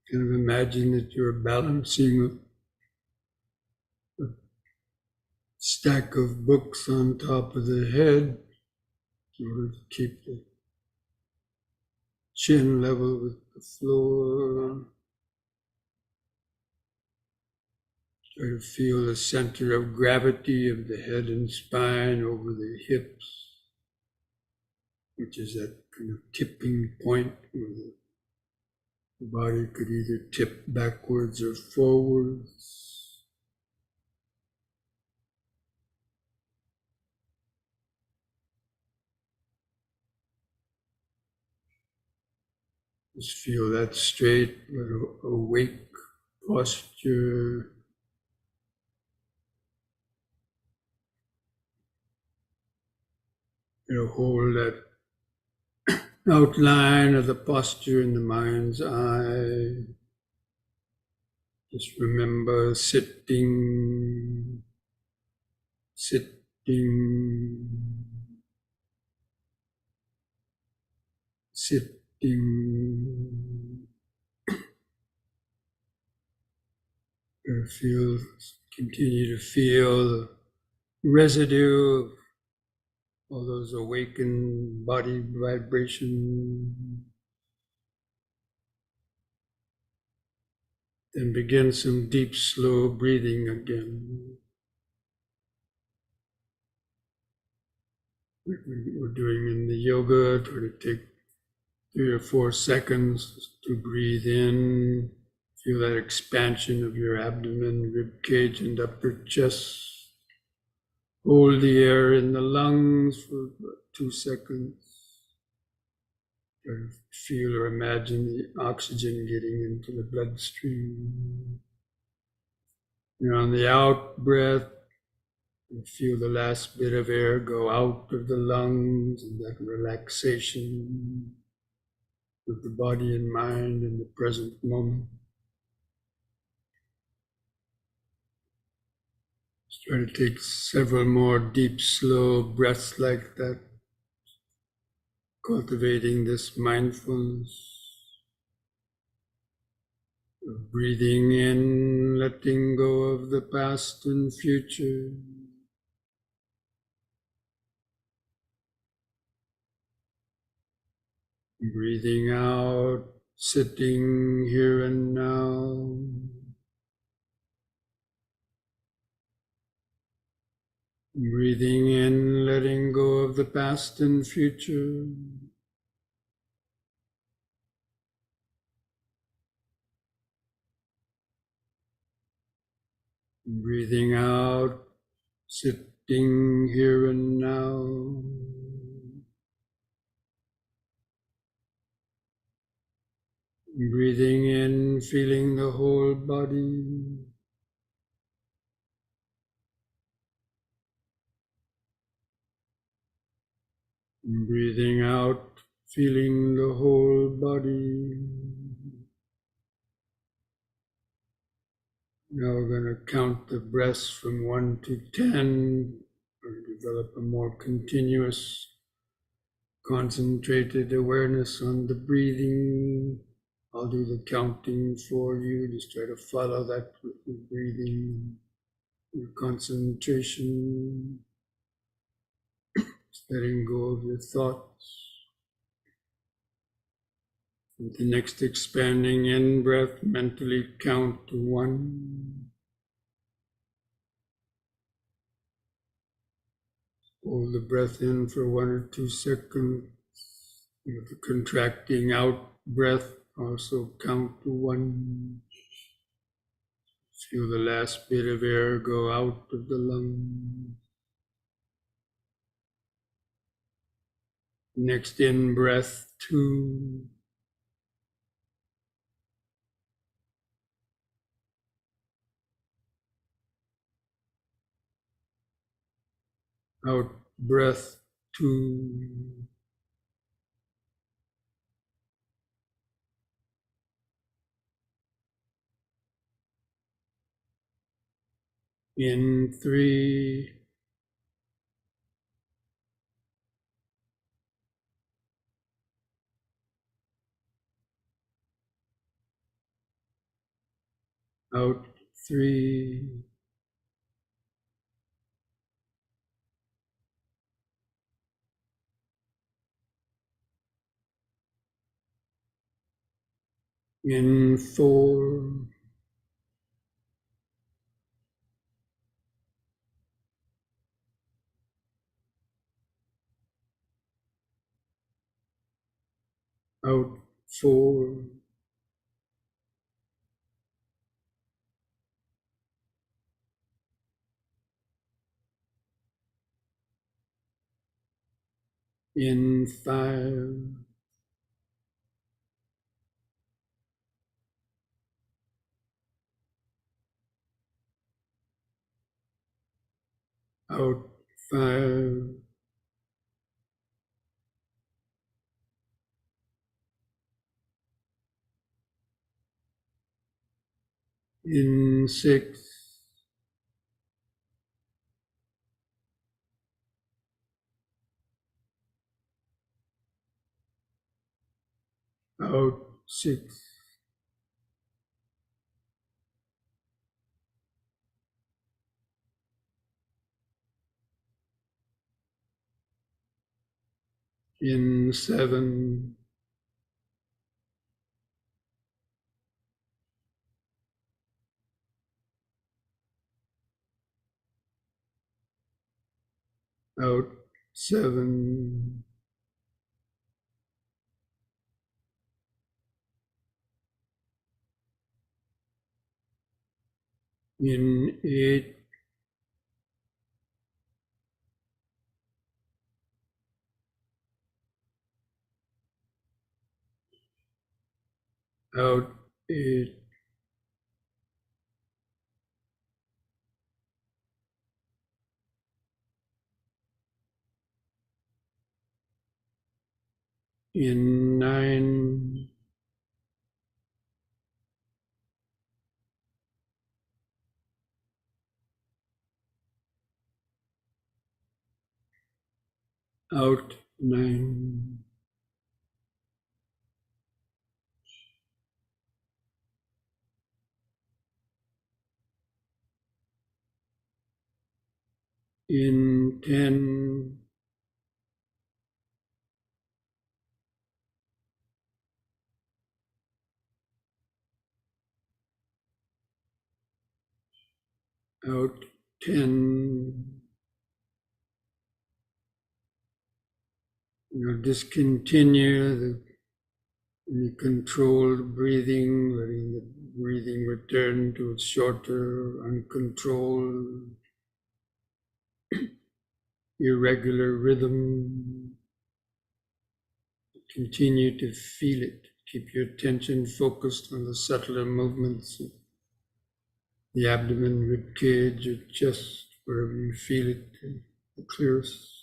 Kind of imagine that you're balancing a stack of books on top of the head in order to keep the chin level with the floor. Try to feel the center of gravity of the head and spine over the hips, which is that kind of tipping point where the body could either tip backwards or forwards. Just feel that straight, awake posture. Hold that outline of the posture in the mind's eye. Just remember sitting, sitting, sitting. Continue to feel the residue of all those awakened body vibrations. Then begin some deep, slow breathing again. Like we were doing in the yoga, try to take 3 or 4 seconds to breathe in. Feel that expansion of your abdomen, rib cage, and upper chest. Hold the air in the lungs for about 2 seconds. Try to feel or imagine the oxygen getting into the bloodstream. And on the out breath, you feel the last bit of air go out of the lungs and that relaxation of the body and mind in the present moment. Just try to take several more deep, slow breaths like that, cultivating this mindfulness of breathing in, letting go of the past and future. Breathing out, sitting here and now. Breathing in, letting go of the past and future. Breathing out, sitting here and now. Breathing in, feeling the whole body. And breathing out, feeling the whole body. Now we're going to count the breaths from 1 to 10, or develop a more continuous, concentrated awareness on the breathing. I'll do the counting for you. Just try to follow that with the breathing, your concentration, letting go of your thoughts. With the next expanding in breath, mentally count to 1. Hold the breath in for 1 or 2 seconds. With the contracting out breath, also count to 1. Feel the last bit of air go out of the lungs. Next in breath, 2. Out breath, 2. In 3. Out 3. In 4. Out 4. In 5. Out 5. In 6. Out 6. In 7. Out 7. In 8. Out 8. In 9. Out 9. In 10. Out 10. Discontinue the controlled breathing, letting the breathing return to its shorter, uncontrolled, irregular rhythm. Continue to feel it. Keep your attention focused on the subtler movements of the abdomen, rib cage, or chest, wherever you feel it the clearest.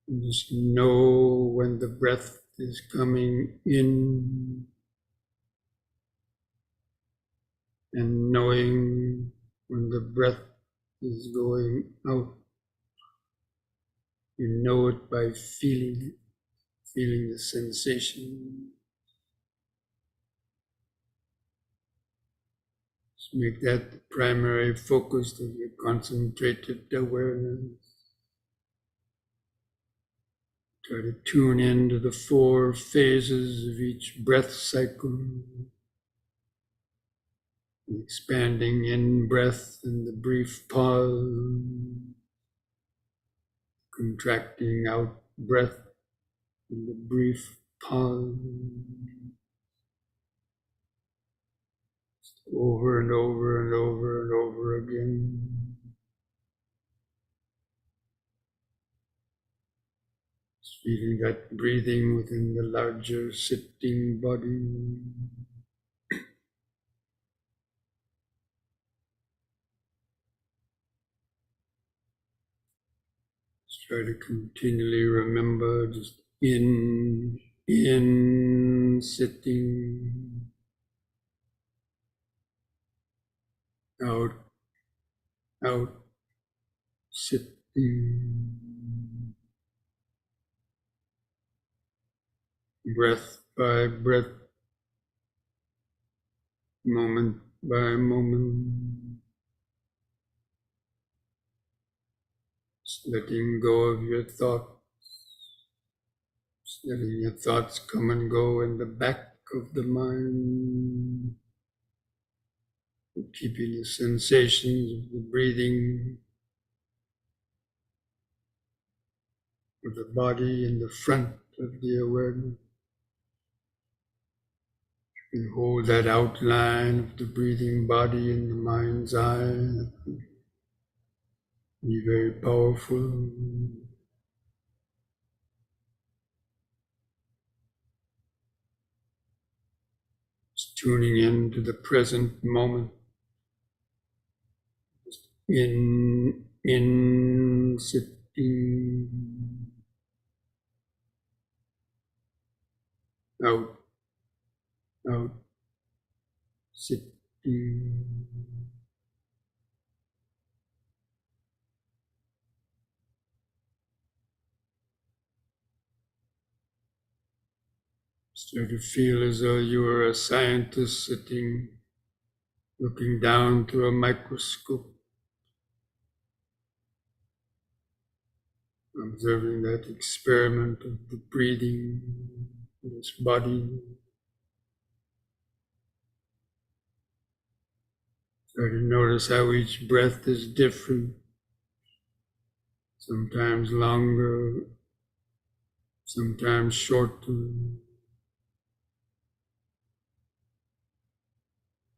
Just know when the breath is coming in and knowing when the breath is going out. You know it by feeling it, feeling the sensation. Just make that the primary focus of your concentrated awareness. Try to tune into the 4 phases of each breath cycle. Expanding in breath and the brief pause. Contracting out breath and the brief pause. Over and over and over and over again. Just feeling that breathing within the larger sitting body. Just try to continually remember just in, sitting, out, out, sitting, breath by breath, moment by moment, just letting go of your thoughts, just letting your thoughts come and go in the back of the mind, keeping the sensations of the breathing of the body in the front of the awareness. And hold that outline of the breathing body in the mind's eye. Be very powerful. Just tuning in to the present moment. Just in sitting. Out, out, sitting. Start to feel as though you were a scientist sitting, looking down through a microscope, observing that experiment of the breathing in this body. Try to notice how each breath is different, sometimes longer, sometimes shorter.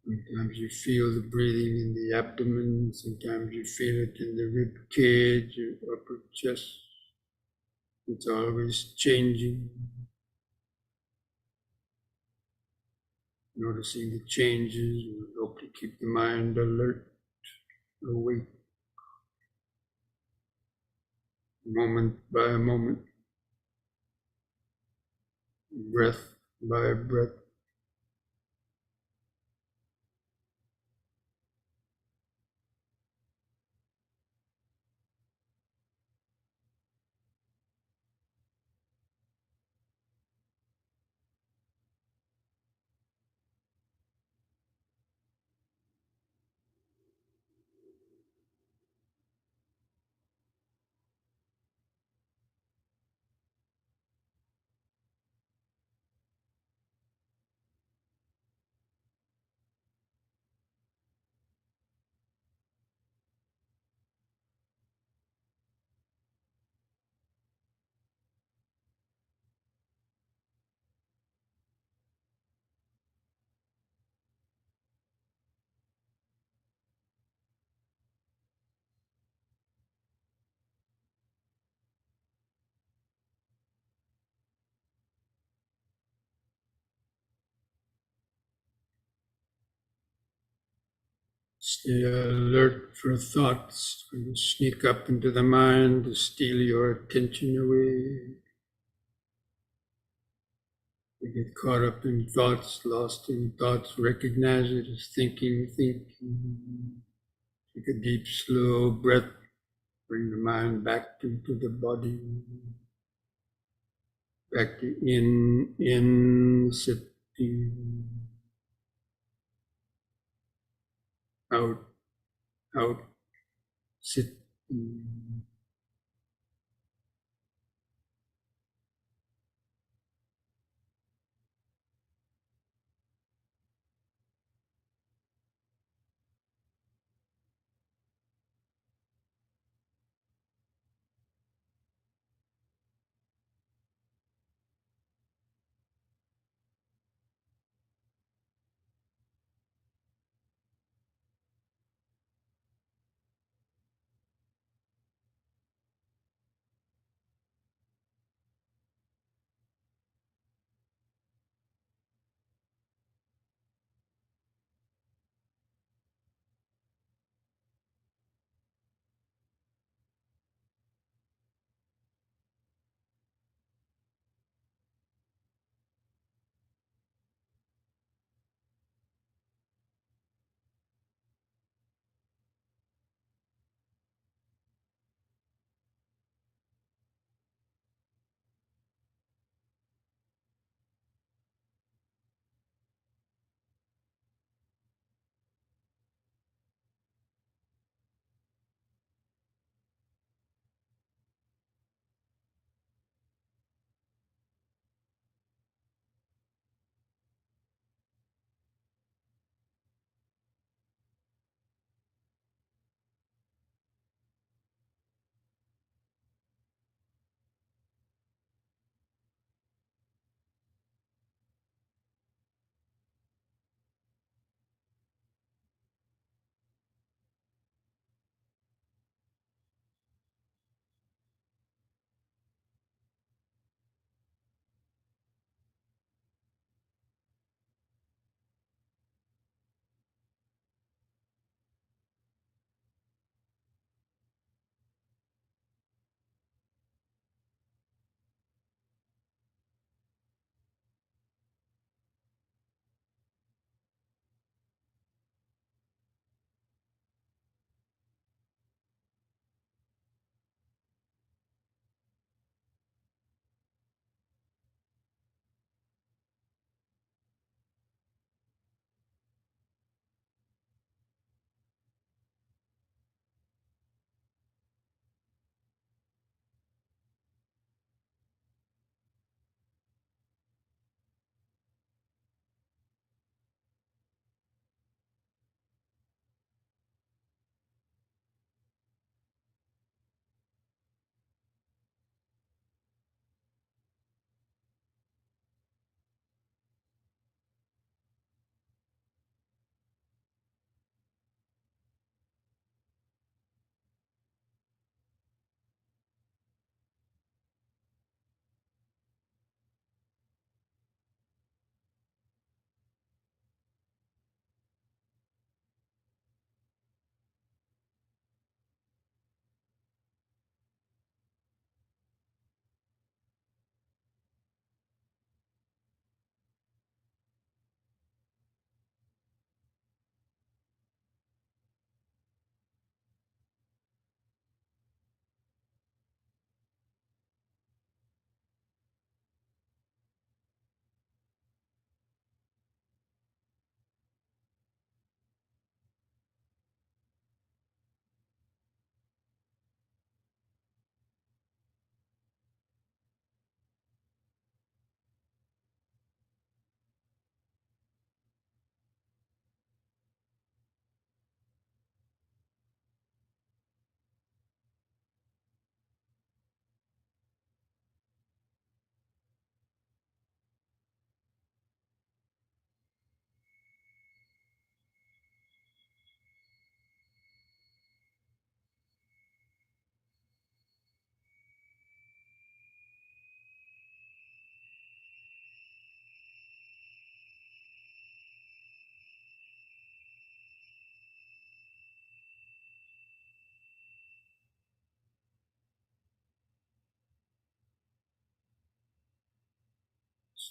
Sometimes you feel the breathing in the abdomen, sometimes you feel it in the rib cage or upper chest. It's always changing. Noticing the changes will help to keep the mind alert, awake, moment by moment, breath by breath. Stay alert for thoughts when they sneak up into the mind to steal your attention away. You get caught up in thoughts, lost in thoughts, recognize it as thinking. Take a deep, slow breath, bring the mind back into the body. Back to sitting, out, out, sitting.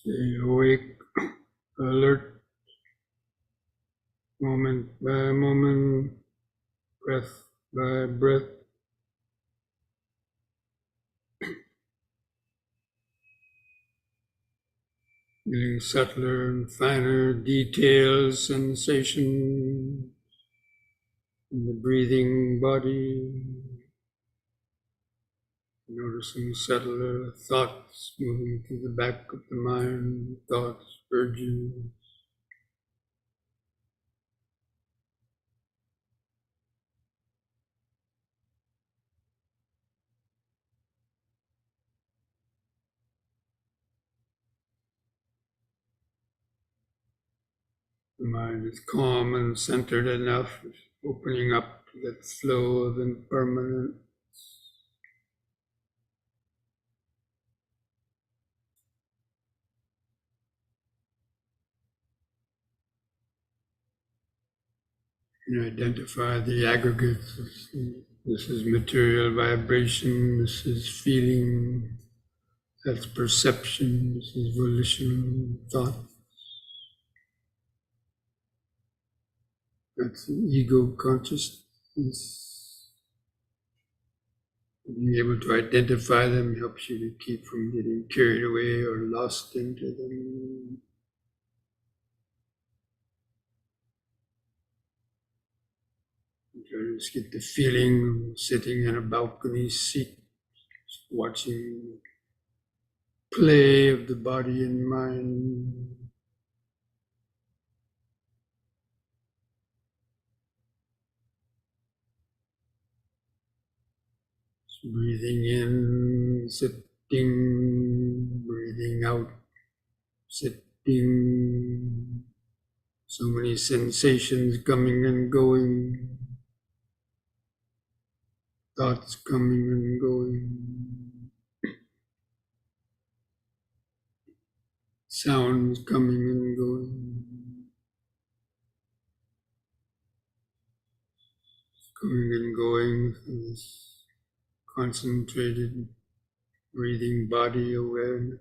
Stay awake, alert, moment by moment, breath by breath. Getting subtler and finer details, sensation in the breathing body. Noticing subtler thoughts moving through the back of the mind, thoughts, urges. The mind is calm and centered enough, opening up to that flow of impermanence. You identify the aggregates. This is material vibration, this is feeling, that's perception, this is volition, thought. That's ego consciousness. Being able to identify them helps you to keep from getting carried away or lost into them. You just get the feeling of sitting in a balcony seat, watching play of the body and mind. Breathing in, sitting, breathing out, sitting. So many sensations coming and going, thoughts coming and going, sounds coming and going, coming and going through this concentrated breathing body awareness.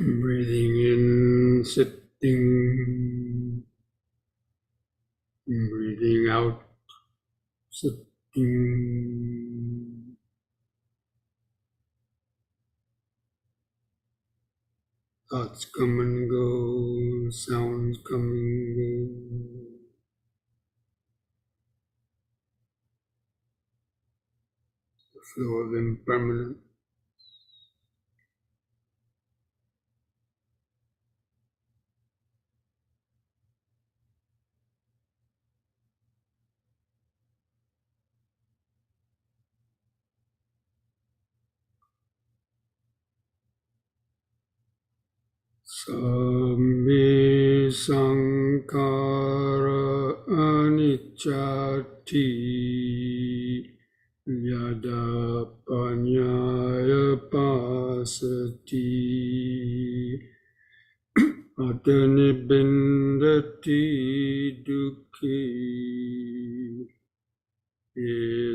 Breathing in, sitting. Breathing out, sitting. Thoughts come and go, sounds come and go. The flow of impermanence. Sabbe sankhara anicchati yada panyaya pasati atanibindati dukhi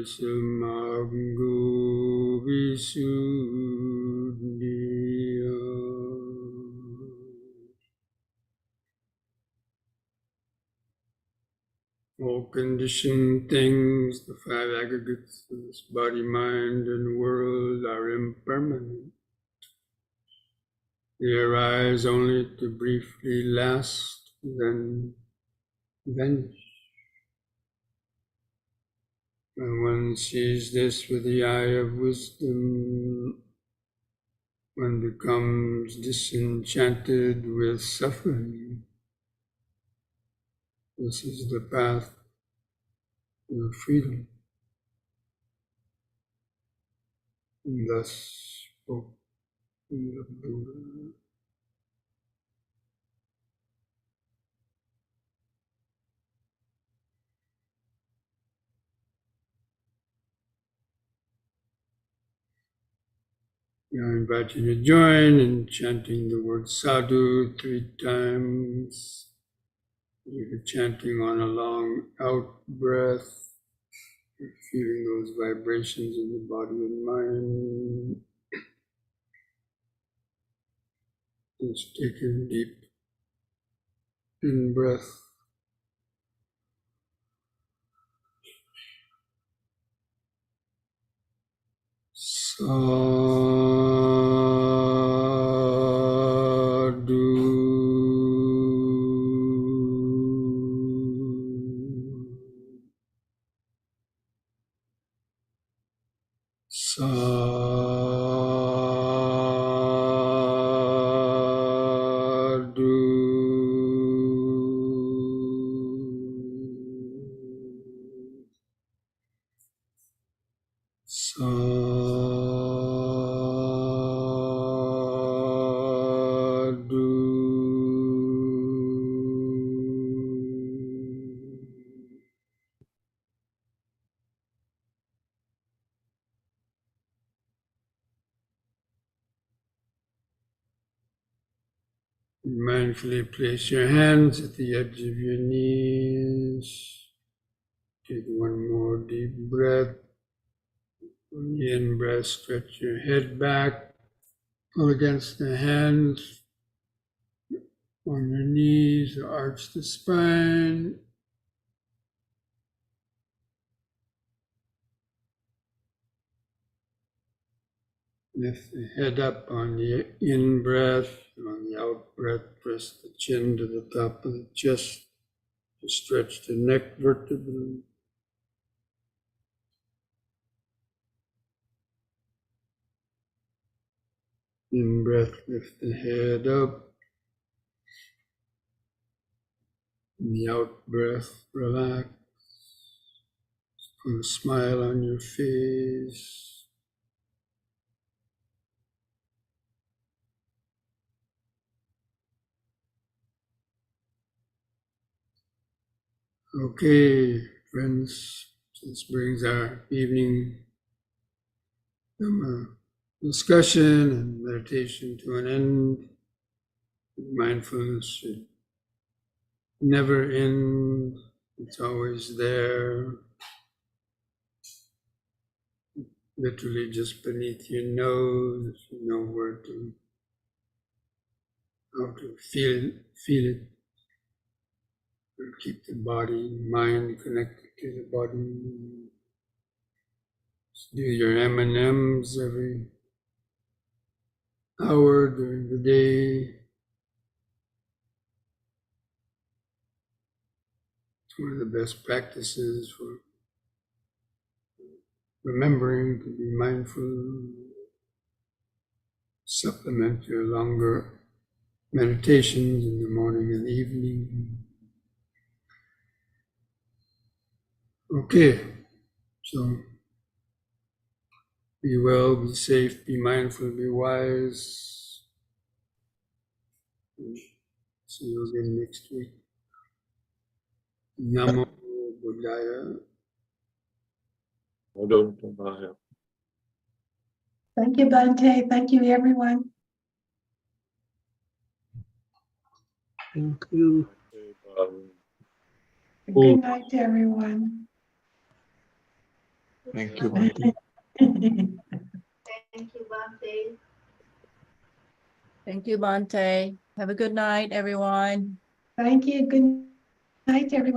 Yesamago Visuddhiya. All conditioned things, the five aggregates of this body, mind, and world are impermanent. They arise only to briefly last, then vanish. When one sees this with the eye of wisdom, one becomes disenchanted with suffering. This is the path to freedom. And thus spoke the Buddha. I invite you to join in chanting the word sadhu 3 times. You're chanting on a long out breath. You're feeling those vibrations in the body and mind. Just take a deep in breath. Sadhu. Mindfully place your hands at the edge of your knees. Take one more deep breath. On the in-breath, stretch your head back. Pull against the hands. On your knees, arch the spine. Lift the head up on the in-breath. On the out-breath, press the chin to the top of the chest to stretch the neck vertebrae. In-breath, lift the head up. In the out-breath, relax. Put a smile on your face. Okay, friends, this brings our evening discussion and meditation to an end. Mindfulness should never end. It's always there, literally just beneath your nose, if you know where to how to feel it, and keep the body, mind connected to the body. Do your M&Ms every hour during the day. It's one of the best practices for remembering to be mindful. Supplement your longer meditations in the morning and evening. Okay, so be well, be safe, be mindful, be wise. See you again next week. Namo Buddhaya. Thank you, Bhante. Thank you, everyone. Thank you. Good night to everyone. Thank you, Bhante. Thank you, Bhante. Thank you, Bhante. Have a good night, everyone. Thank you. Good night, everyone.